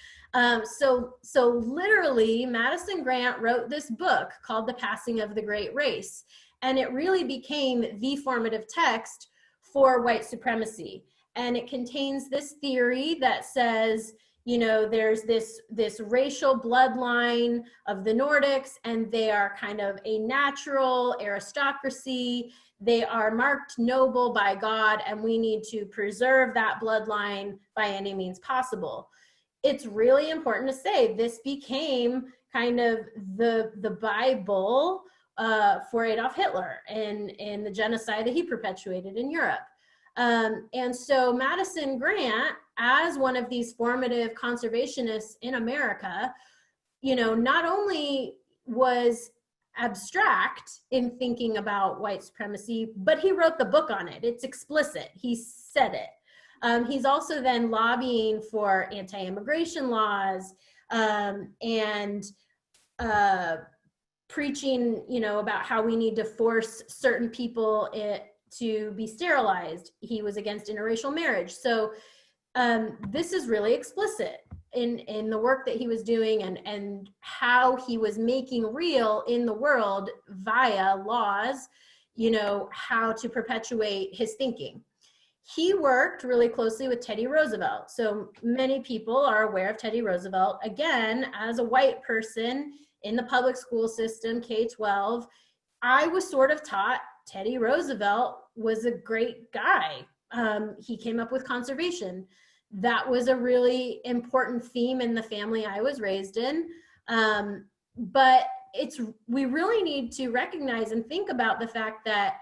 So literally, Madison Grant wrote this book called The Passing of the Great Race. And it really became the formative text for white supremacy. And it contains this theory that says, you know, there's this racial bloodline of the Nordics, and they are kind of a natural aristocracy. They are marked noble by God, and we need to preserve that bloodline by any means possible. it's really important to say this became kind of the Bible for Adolf Hitler and the genocide that he perpetuated in Europe. And so Madison Grant, as one of these formative conservationists in America, you know, not only was abstract in thinking about white supremacy, but he wrote the book on it. It's explicit. He said it. He's also then lobbying for anti-immigration laws and preaching, you know, about how we need to force certain people to be sterilized. He was against interracial marriage. So this is really explicit in the work that he was doing and how he was making real in the world via laws, you know, how to perpetuate his thinking. He worked really closely with Teddy Roosevelt. So many people are aware of Teddy Roosevelt. Again, as a white person in the public school system, K-12, I was sort of taught Teddy Roosevelt was a great guy. He came up with conservation. That was a really important theme in the family I was raised in. But we really need to recognize and think about the fact that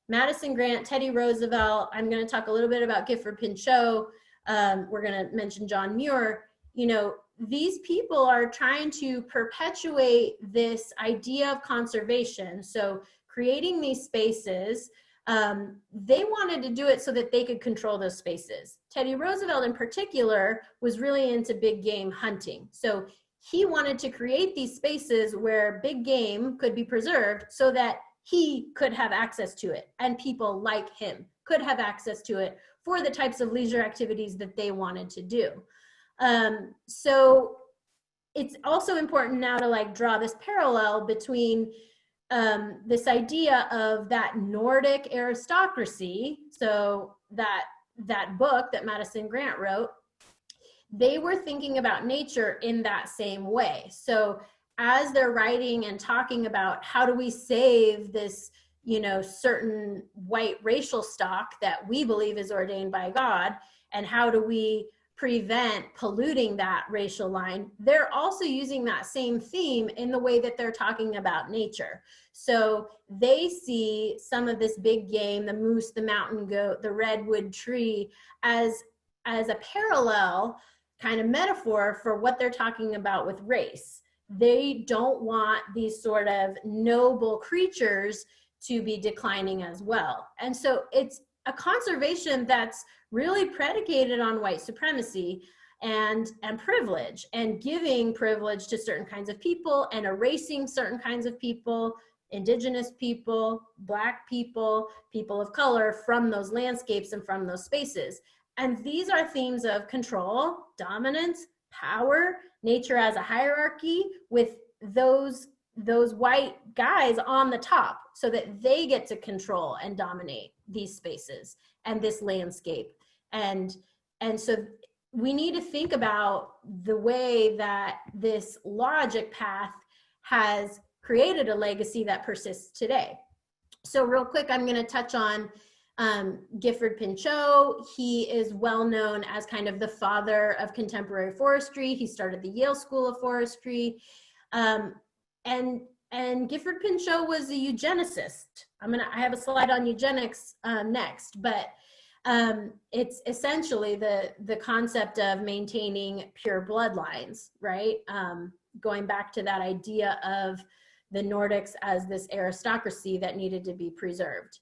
Madison Grant, Teddy Roosevelt, I'm going to talk a little bit about Gifford Pinchot. We're going to mention John Muir. You know, these people are trying to perpetuate this idea of conservation. So creating these spaces, they wanted to do it so that they could control those spaces. Teddy Roosevelt in particular was really into big game hunting. So he wanted to create these spaces where big game could be preserved so that he could have access to it and people like him could have access to it for the types of leisure activities that they wanted to do. So it's also important now to like draw this parallel between this idea of that Nordic aristocracy. So that book that Madison Grant wrote, they were thinking about nature in that same way. So as they're writing and talking about how do we save this, you know, certain white racial stock that we believe is ordained by God, and how do we prevent polluting that racial line, they're also using that same theme in the way that they're talking about nature. So they see some of this big game, the moose, the mountain goat, the redwood tree, as a parallel kind of metaphor for what they're talking about with race. They don't want these sort of noble creatures to be declining as well. And so it's a conservation that's really predicated on white supremacy and privilege, and giving privilege to certain kinds of people and erasing certain kinds of people, Indigenous people, Black people, people of color from those landscapes and from those spaces. And these are themes of control, dominance, power, nature as a hierarchy, with those white guys on the top so that they get to control and dominate these spaces and this landscape. And so we need to think about the way that this logic path has created a legacy that persists today. So real quick, I'm going to touch on Gifford Pinchot. He is well known as kind of the father of contemporary forestry. He started the Yale School of Forestry. And Gifford Pinchot was a eugenicist. I have a slide on eugenics next, but it's essentially the concept of maintaining pure bloodlines, right? Going back to that idea of the Nordics as this aristocracy that needed to be preserved.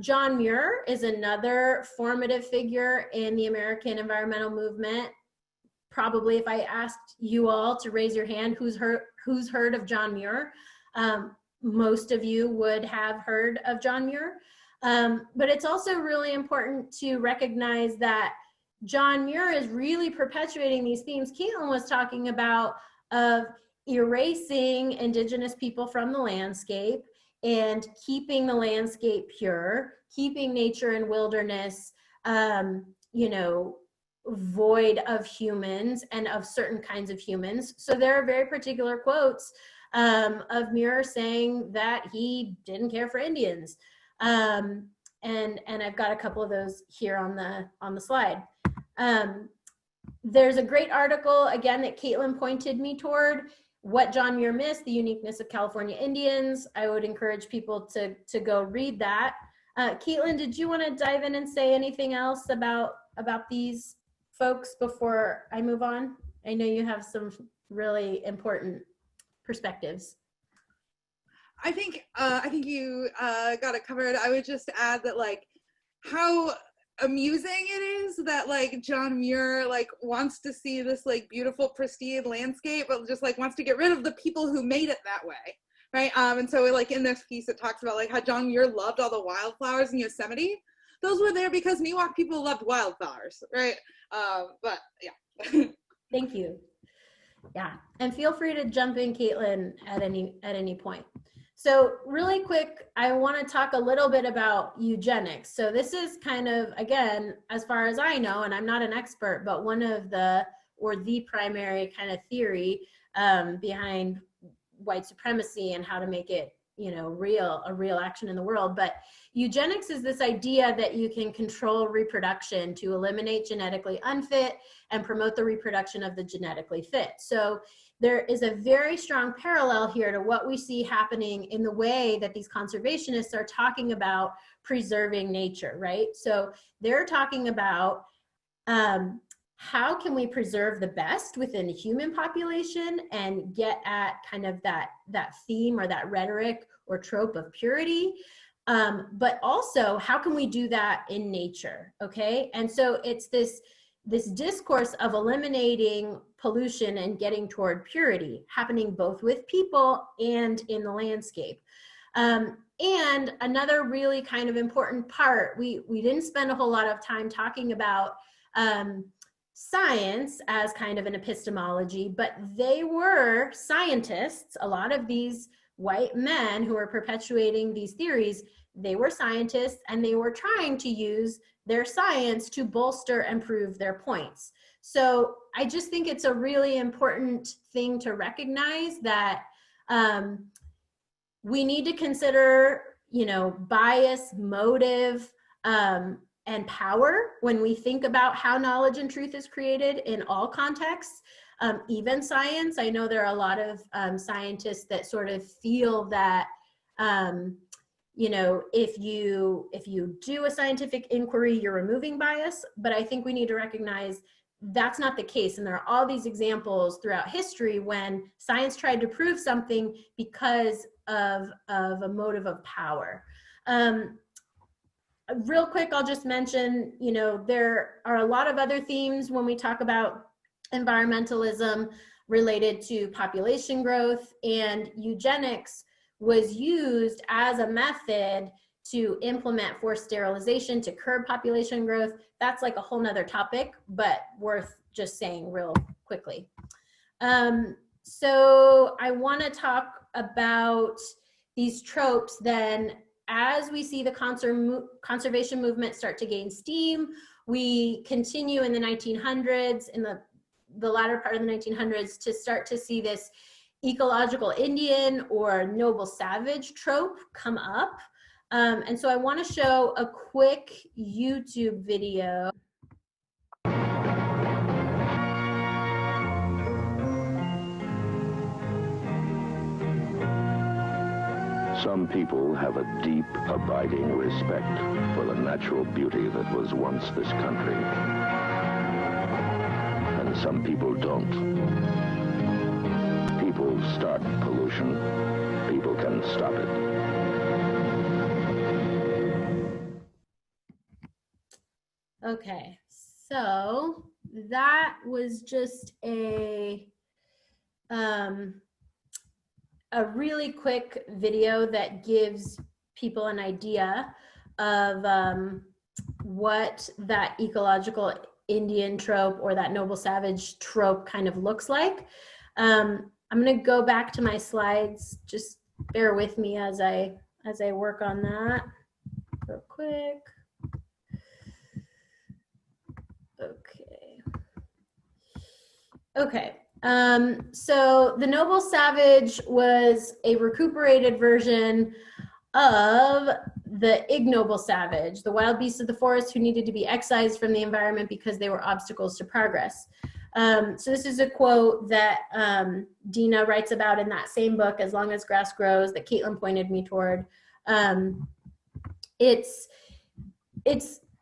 John Muir is another formative figure in the American environmental movement. Probably if I asked you all to raise your hand, who's heard of John Muir? Most of you would have heard of John Muir. But it's also really important to recognize that John Muir is really perpetuating these themes Kaitlin was talking about, of erasing Indigenous people from the landscape and keeping the landscape pure, keeping nature and wilderness, you know, void of humans and of certain kinds of humans. So there are very particular quotes of Muir saying that he didn't care for Indians. And I've got a couple of those here on the slide. There's a great article, again, that Kaitlin pointed me toward, What John Muir Missed, The Uniqueness of California Indians. I would encourage people to go read that. Kaitlin, did you want to dive in and say anything else about these folks before I move on? I know you have some really important perspectives. I think you got it covered. I would just add that, like, how amusing it is that, like, John Muir, like, wants to see this, like, beautiful, pristine landscape, but just, like, wants to get rid of the people who made it that way, right? And so, like, in this piece, it talks about, like, how John Muir loved all the wildflowers in Yosemite. Those were there because Miwok people loved wildflowers, right? But, yeah. Thank you. Yeah, and feel free to jump in, Kaitlin, at any point. So really quick, I want to talk a little bit about eugenics. So this is kind of, again, as far as I know, and I'm not an expert, but one of the primary kind of theory behind white supremacy and how to make it, you know, a real action in the world. But eugenics is this idea that you can control reproduction to eliminate genetically unfit and promote the reproduction of the genetically fit. So there is a very strong parallel here to what we see happening in the way that these conservationists are talking about preserving nature, right? So they're talking about how can we preserve the best within the human population and get at kind of that theme or that rhetoric or trope of purity, but also how can we do that in nature, okay? And so it's this discourse of eliminating pollution and getting toward purity happening both with people and in the landscape. And another really kind of important part, we didn't spend a whole lot of time talking about science as kind of an epistemology, but they were scientists. A lot of these white men who were perpetuating these theories, they were scientists, and they were trying to use their science to bolster and prove their points. So I just think it's a really important thing to recognize that we need to consider, you know, bias, motive, and power when we think about how knowledge and truth is created in all contexts, even science. I know there are a lot of scientists that sort of feel that, you know, if you do a scientific inquiry, you're removing bias, but I think we need to recognize that's not the case. And there are all these examples throughout history when science tried to prove something because of a motive of power. Real quick, I'll just mention, you know, there are a lot of other themes when we talk about environmentalism related to population growth, and eugenics was used as a method to implement forced sterilization to curb population growth. That's like a whole nother topic, but worth just saying real quickly. So I want to talk about these tropes then. As we see the conservation movement start to gain steam, we continue in the 1900s, in the latter part of the 1900s, to start to see this ecological Indian or noble savage trope come up. And so I want to show a quick YouTube video. Some people have a deep, abiding respect for the natural beauty that was once this country. And some people don't. People start pollution. People can stop it. Okay, so that was just a really quick video that gives people an idea of what that ecological Indian trope or that noble savage trope kind of looks like. I'm going to go back to my slides. Just bear with me as I work on that real quick. Okay. So the noble savage was a recuperated version of the ignoble savage, the wild beasts of the forest who needed to be excised from the environment because they were obstacles to progress. So this is a quote that Dina writes about in that same book, As Long as Grass Grows, that Kaitlin pointed me toward. It's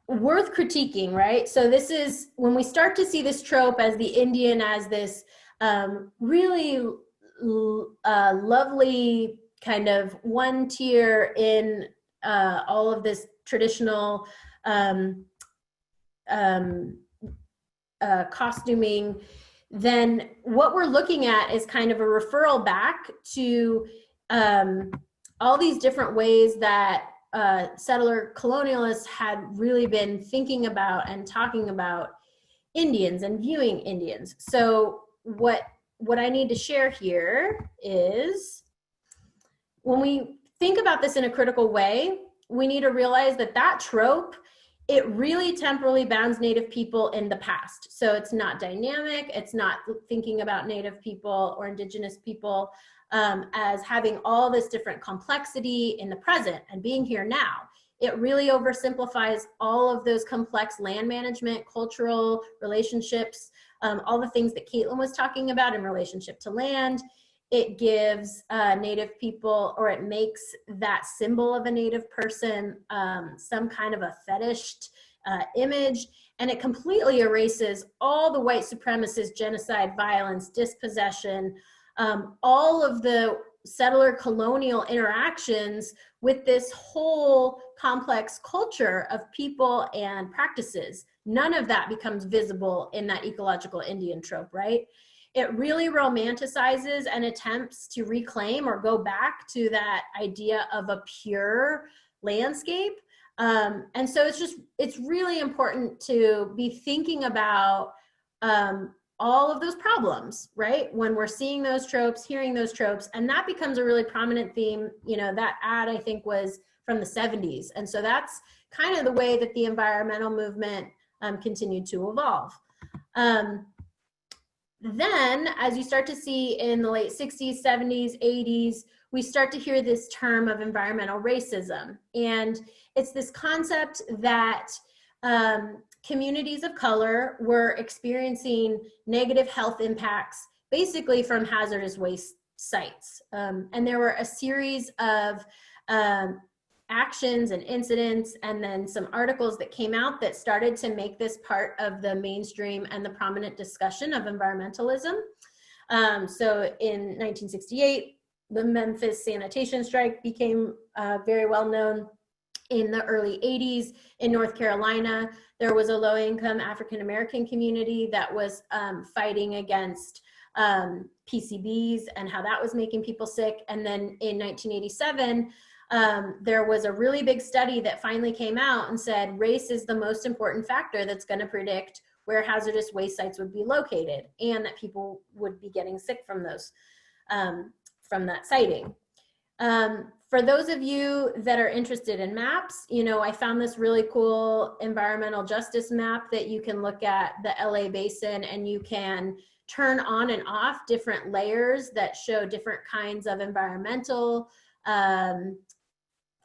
worth critiquing, right? So this is when we start to see this trope as the Indian as this really lovely kind of one tier in all of this traditional costuming, then what we're looking at is kind of a referral back to all these different ways that settler colonialists had really been thinking about and talking about Indians and viewing Indians. So what I need to share here is, when we think about this in a critical way, we need to realize that that trope, it really temporally bounds Native people in the past. So it's not dynamic. It's not thinking about Native people or Indigenous people as having all this different complexity in the present and being here now. It really oversimplifies all of those complex land management, cultural relationships, all the things that Kaitlin was talking about in relationship to land. It gives Native people, or it makes that symbol of a Native person some kind of a fetished image, and it completely erases all the white supremacist genocide, violence, dispossession, all of the settler colonial interactions with this whole complex culture of people and practices. None of that becomes visible in that ecological Indian trope, right? It really romanticizes and attempts to reclaim or go back to that idea of a pure landscape. And so it's really important to be thinking about all of those problems, right? When we're seeing those tropes, hearing those tropes, and that becomes a really prominent theme. You know, that ad, I think, was from the 70s. And so that's kind of the way that the environmental movement continued to evolve. Then, as you start to see in the late 60s, 70s, 80s, we start to hear this term of environmental racism. And it's this concept that communities of color were experiencing negative health impacts, basically from hazardous waste sites. And there were a series of actions and incidents, and then some articles that came out that started to make this part of the mainstream and the prominent discussion of environmentalism. So in 1968, the Memphis sanitation strike became very well known. In the early 80s in North Carolina, there was a low-income African-American community that was fighting against PCBs and how that was making people sick. And then in 1987, there was a really big study that finally came out and said race is the most important factor that's going to predict where hazardous waste sites would be located, and that people would be getting sick from those, from that siting. For those of you that are interested in maps, you know, I found this really cool environmental justice map that you can look at the LA basin, and you can turn on and off different layers that show different kinds of environmental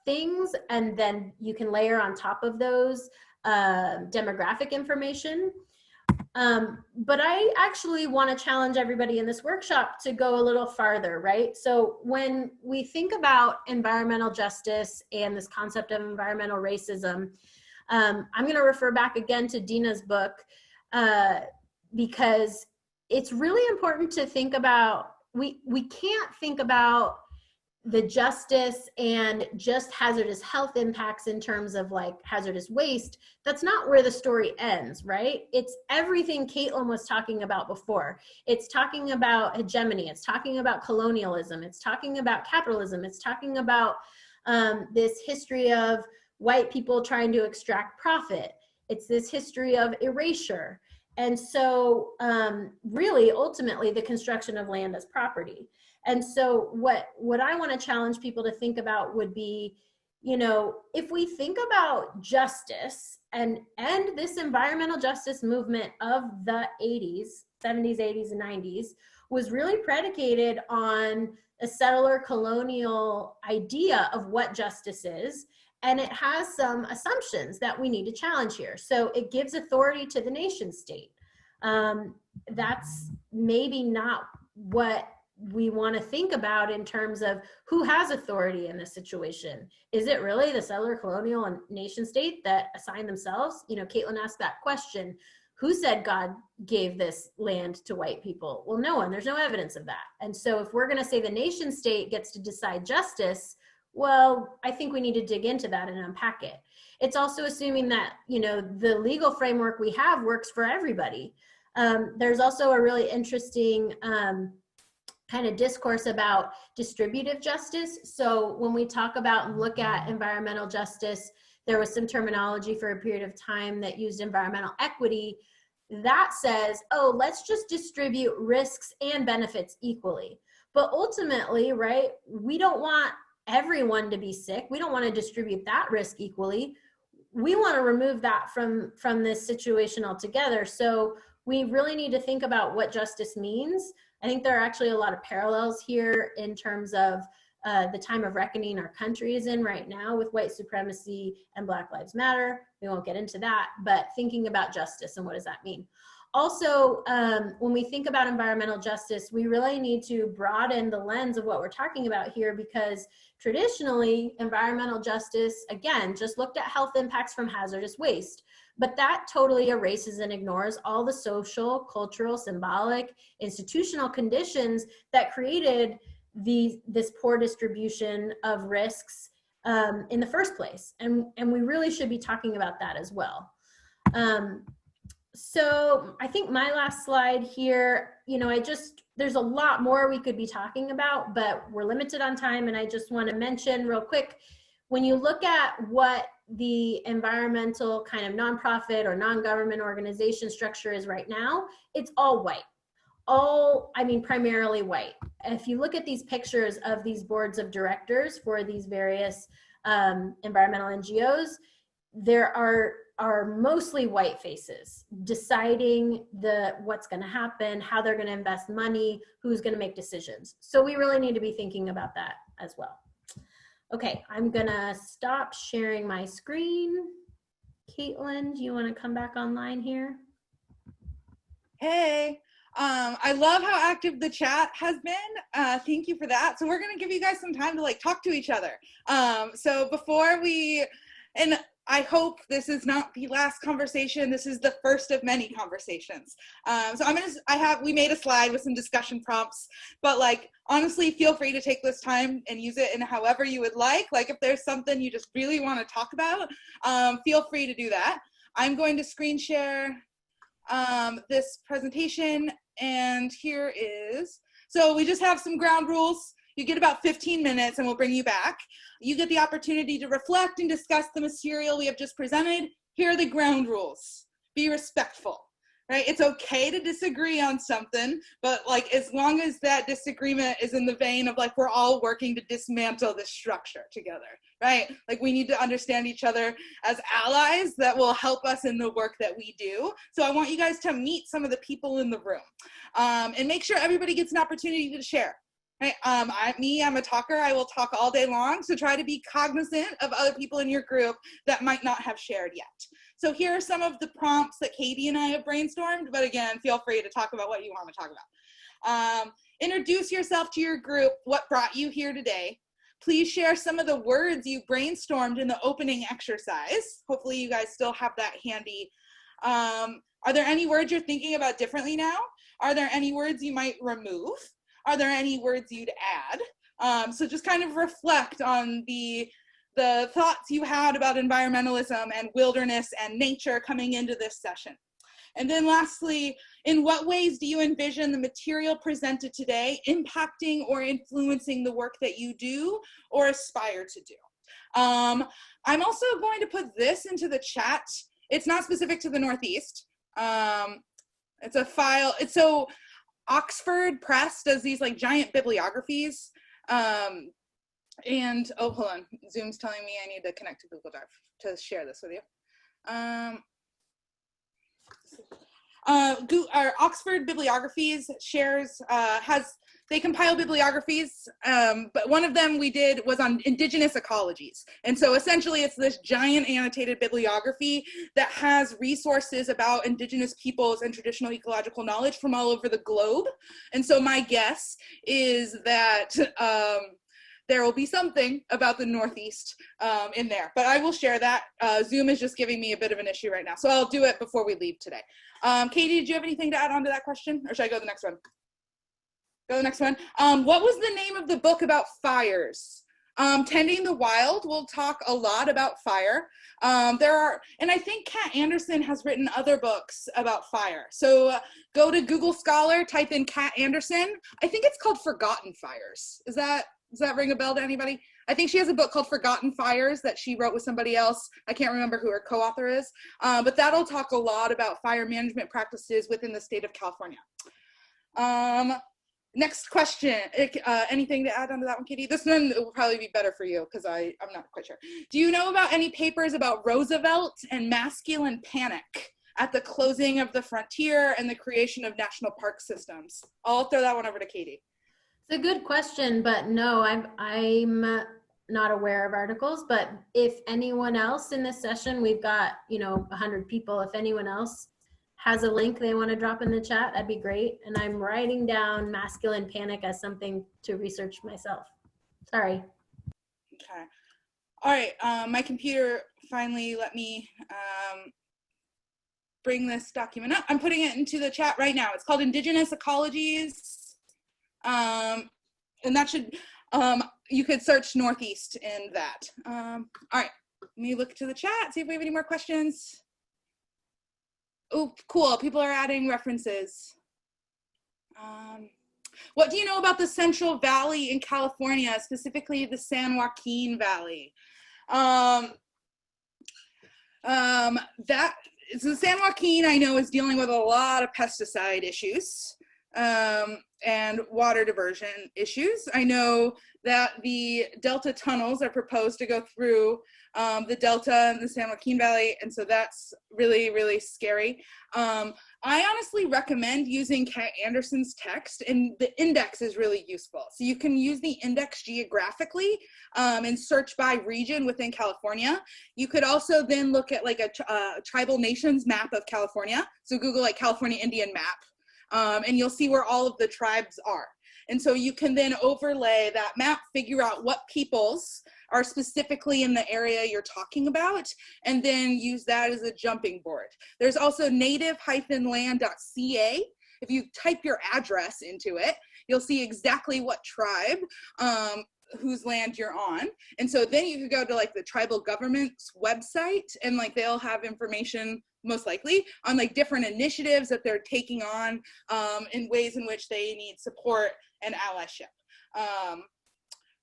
things, and then you can layer on top of those demographic information. But I actually want to challenge everybody in this workshop to go a little farther, right? So when we think about environmental justice and this concept of environmental racism, I'm going to refer back again to Dina's book because it's really important to think about, we can't think about the justice and just hazardous health impacts in terms of like hazardous waste. That's not where the story ends, right? It's everything Kaitlin was talking about before. It's talking about hegemony. It's talking about colonialism. It's talking about capitalism. It's talking about this history of white people trying to extract profit. It's this history of erasure. And so really, ultimately, the construction of land as property. And so what I want to challenge people to think about would be, you know, if we think about justice and this environmental justice movement of the 80s, 70s, 80s, and 90s was really predicated on a settler colonial idea of what justice is. And it has some assumptions that we need to challenge here. So it gives authority to the nation state. That's maybe not what we want to think about in terms of who has authority in this situation. Is it really the settler, colonial, and nation state that assign themselves? You know, Kaitlin asked that question. Who said God gave this land to white people? Well, no one. There's no evidence of that. And so if we're going to say the nation state gets to decide justice, well, I think we need to dig into that and unpack it. It's also assuming that, you know, the legal framework we have works for everybody. There's also a really interesting kind of discourse about distributive justice. So when we talk about and look at environmental justice, there was some terminology for a period of time that used environmental equity that says, oh, let's just distribute risks and benefits equally. But ultimately, right, we don't want everyone to be sick. We don't want to distribute that risk equally. We want to remove that from this situation altogether. So we really need to think about what justice means. I think there are actually a lot of parallels here in terms of the time of reckoning our country is in right now with white supremacy and Black Lives Matter. We won't get into that, but thinking about justice and what does that mean? Also, when we think about environmental justice, we really need to broaden the lens of what we're talking about here, because traditionally, environmental justice, again, just looked at health impacts from hazardous waste. But that totally erases and ignores all the social, cultural, symbolic, institutional conditions that created this poor distribution of risks in the first place. And we really should be talking about that as well. So I think my last slide here, you know, there's a lot more we could be talking about, but we're limited on time. And I just want to mention real quick, when you look at what the environmental kind of nonprofit or non-government organization structure is right now, it's all white. Primarily white. If you look at these pictures of these boards of directors for these various environmental NGOs, there are mostly white faces deciding what's going to happen, how they're going to invest money, who's going to make decisions. So we really need to be thinking about that as well. Okay, I'm going to stop sharing my screen. Kaitlin, do you want to come back online here? Hey. I love how active the chat has been. Thank you for that. So we're going to give you guys some time to talk to each other. So before and I hope this is not the last conversation. This is the first of many conversations. We made a slide with some discussion prompts, but honestly, feel free to take this time and use it in however you would like. If there's something you just really want to talk about, feel free to do that. I'm going to screen share this presentation, and here is, so we just have some ground rules. You get about 15 minutes and we'll bring you back. You get the opportunity to reflect and discuss the material we have just presented. Here are the ground rules. Be respectful, right? It's okay to disagree on something, but as long as that disagreement is in the vein of we're all working to dismantle this structure together, right? We need to understand each other as allies that will help us in the work that we do. So I want you guys to meet some of the people in the room and make sure everybody gets an opportunity to share. Right? I'm a talker. I will talk all day long. So try to be cognizant of other people in your group that might not have shared yet. So here are some of the prompts that Katie and I have brainstormed. But again, feel free to talk about what you want to talk about. Introduce yourself to your group. What brought you here today? Please share some of the words you brainstormed in the opening exercise. Hopefully you guys still have that handy. Are there any words you're thinking about differently now? Are there any words you might remove? Are there any words you'd add? So just kind of reflect on the thoughts you had about environmentalism and wilderness and nature coming into this session. And then lastly, in what ways do you envision the material presented today impacting or influencing the work that you do or aspire to do? I'm also going to put this into the chat. It's not specific to the Northeast. It's a file. So Oxford Press does these giant bibliographies. And, oh, hold on. Zoom's telling me I need to connect to Google Drive to share this with you. Our Oxford Bibliographies has they compile bibliographies, but one of them we did was on Indigenous ecologies. And so essentially it's this giant annotated bibliography that has resources about Indigenous peoples and traditional ecological knowledge from all over the globe. And so my guess is that there will be something about the Northeast in there, but I will share that. Zoom is just giving me a bit of an issue right now, so I'll do it before we leave today. Katie, did you have anything to add on to that question, or should I go to the next one? Go to the next one. What was the name of the book about fires? Tending the Wild will talk a lot about fire. And I think Kat Anderson has written other books about fire. So go to Google Scholar, type in Kat Anderson. I think it's called Forgotten Fires. Does that ring a bell to anybody? I think she has a book called Forgotten Fires that she wrote with somebody else. I can't remember who her co-author is, but that'll talk a lot about fire management practices within the state of California. Next question. Anything to add onto that one, Katie? This one will probably be better for you because I'm not quite sure. Do you know about any papers about Roosevelt and masculine panic at the closing of the frontier and the creation of national park systems? I'll throw that one over to Katie. It's a good question, but no, I'm not aware of articles, but if anyone else in this session, we've got, 100 people, if anyone else has a link they want to drop in the chat, that'd be great. And I'm writing down masculine panic as something to research myself. Sorry. Okay. All right. My computer finally let me bring this document up. I'm putting it into the chat right now. It's called Indigenous Ecologies. And that should, you could search Northeast in that. All right. Let me look to the chat, see if we have any more questions. Oh, cool. People are adding references. What do you know about the Central Valley in California, specifically the San Joaquin Valley? So San Joaquin, I know, is dealing with a lot of pesticide issues and water diversion issues. I know that the Delta tunnels are proposed to go through the Delta and the San Joaquin Valley, and so that's really, really scary. I honestly recommend using Kat Anderson's text, and the index is really useful. So you can use the index geographically and search by region within California. You could also then look at like a tribal nations map of California. So Google like California Indian map, and you'll see where all of the tribes are. And so you can then overlay that map, figure out what peoples are specifically in the area you're talking about, and then use that as a jumping board. There's also native-land.ca. If you type your address into it, you'll see exactly what tribe, whose land you're on. And so then you could go to like the tribal government's website, and like they'll have information most likely on like different initiatives that they're taking on in ways in which they need support and allyship.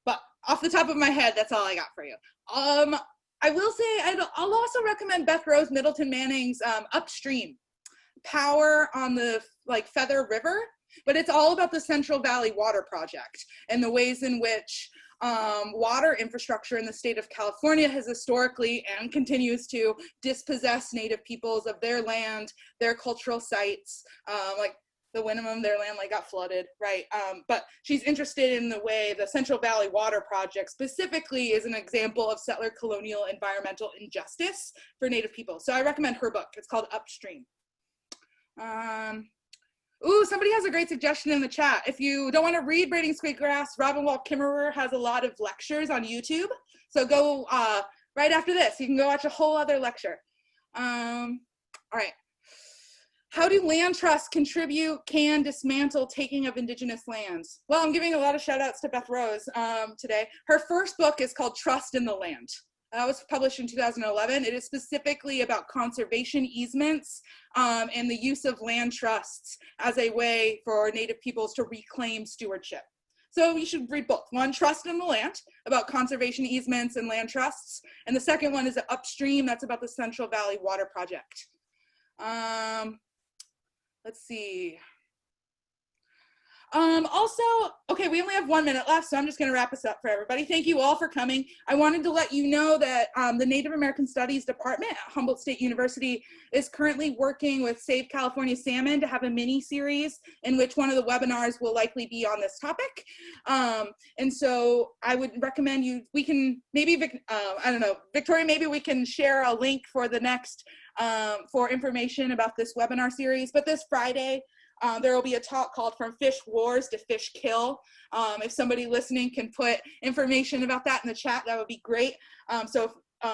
But off the top of my head, that's all I got for you. I will say I'll also recommend Beth Rose Middleton Manning's Upstream, Power on the like Feather River, but it's all about the Central Valley Water Project and the ways in which water infrastructure in the state of California has historically and continues to dispossess Native peoples of their land, their cultural sites, like the Winnemem, their land like got flooded, right? But she's interested in the way the Central Valley Water Project specifically is an example of settler colonial environmental injustice for Native people. So I recommend her book. It's called Upstream. Ooh, somebody has a great suggestion in the chat. If you don't want to read Braiding Sweetgrass, Robin Wall Kimmerer has a lot of lectures on YouTube. So go right after this. You can go watch a whole other lecture. All right. How do land trusts contribute, can dismantle taking of Indigenous lands? Well, I'm giving a lot of shout outs to Beth Rose today. Her first book is called Trust in the Land. That was published in 2011. It is specifically about conservation easements and the use of land trusts as a way for Native peoples to reclaim stewardship. So you should read both. One, Trust in the Land, about conservation easements and land trusts. And the second one is Upstream, that's about the Central Valley Water Project. Let's see. Also, okay, we only have 1 minute left, so I'm just going to wrap this up for everybody. Thank you all for coming. I wanted to let you know that the Native American Studies Department at Humboldt State University is currently working with Save California Salmon to have a mini series in which one of the webinars will likely be on this topic. And so I would recommend we can maybe, I don't know, Victoria, maybe we can share a link for the next, for information about this webinar series. But this Friday, there will be a talk called From Fish Wars to Fish Kill. If somebody listening can put information about that in the chat, that would be great.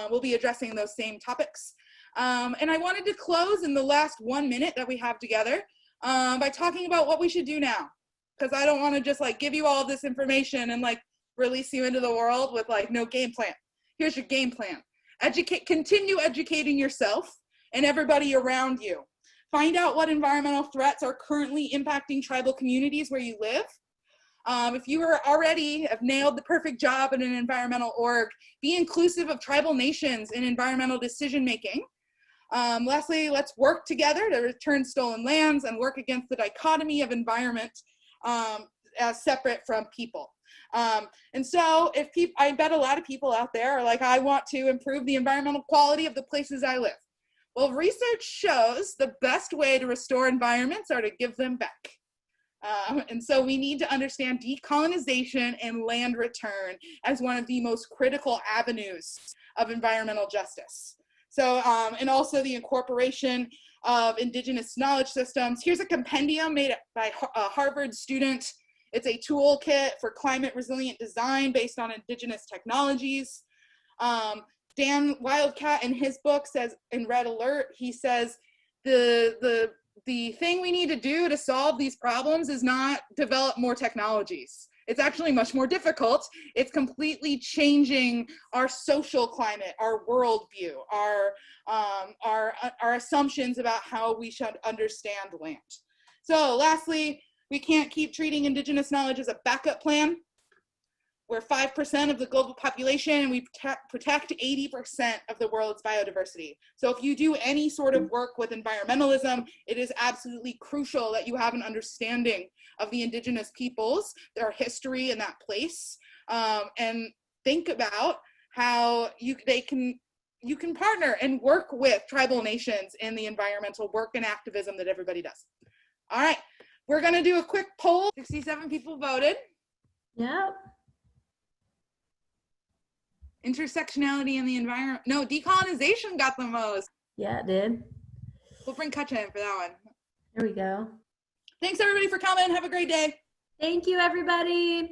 We'll be addressing those same topics. And I wanted to close in the last 1 minute that we have together by talking about what we should do now. Because I don't want to just like give you all of this information and like release you into the world with like no game plan. Here's your game plan. Continue educating yourself and everybody around you. Find out what environmental threats are currently impacting tribal communities where you live. If you have nailed the perfect job in an environmental org, be inclusive of tribal nations in environmental decision making. Lastly, let's work together to return stolen lands and work against the dichotomy of environment as separate from people. And so I bet a lot of people out there are like, I want to improve the environmental quality of the places I live. Well, research shows the best way to restore environments are to give them back. And so we need to understand decolonization and land return as one of the most critical avenues of environmental justice. So, and also the incorporation of Indigenous knowledge systems. Here's a compendium made by a Harvard student. It's a toolkit for climate resilient design based on Indigenous technologies. Dan Wildcat in his book says, in Red Alert, he says, the thing we need to do to solve these problems is not develop more technologies. It's actually much more difficult. It's completely changing our social climate, our worldview, our assumptions about how we should understand land. So lastly, we can't keep treating Indigenous knowledge as a backup plan. We're 5% of the global population, and we protect 80% of the world's biodiversity. So if you do any sort of work with environmentalism, it is absolutely crucial that you have an understanding of the Indigenous peoples, their history in that place, and think about how you can partner and work with tribal nations in the environmental work and activism that everybody does. All right, we're gonna do a quick poll. 67 people voted. Yep. Intersectionality in the environment. No, decolonization got the most. Yeah, it did. We'll bring Katja in for that one. There we go. Thanks everybody for coming. Have a great day. Thank you, everybody.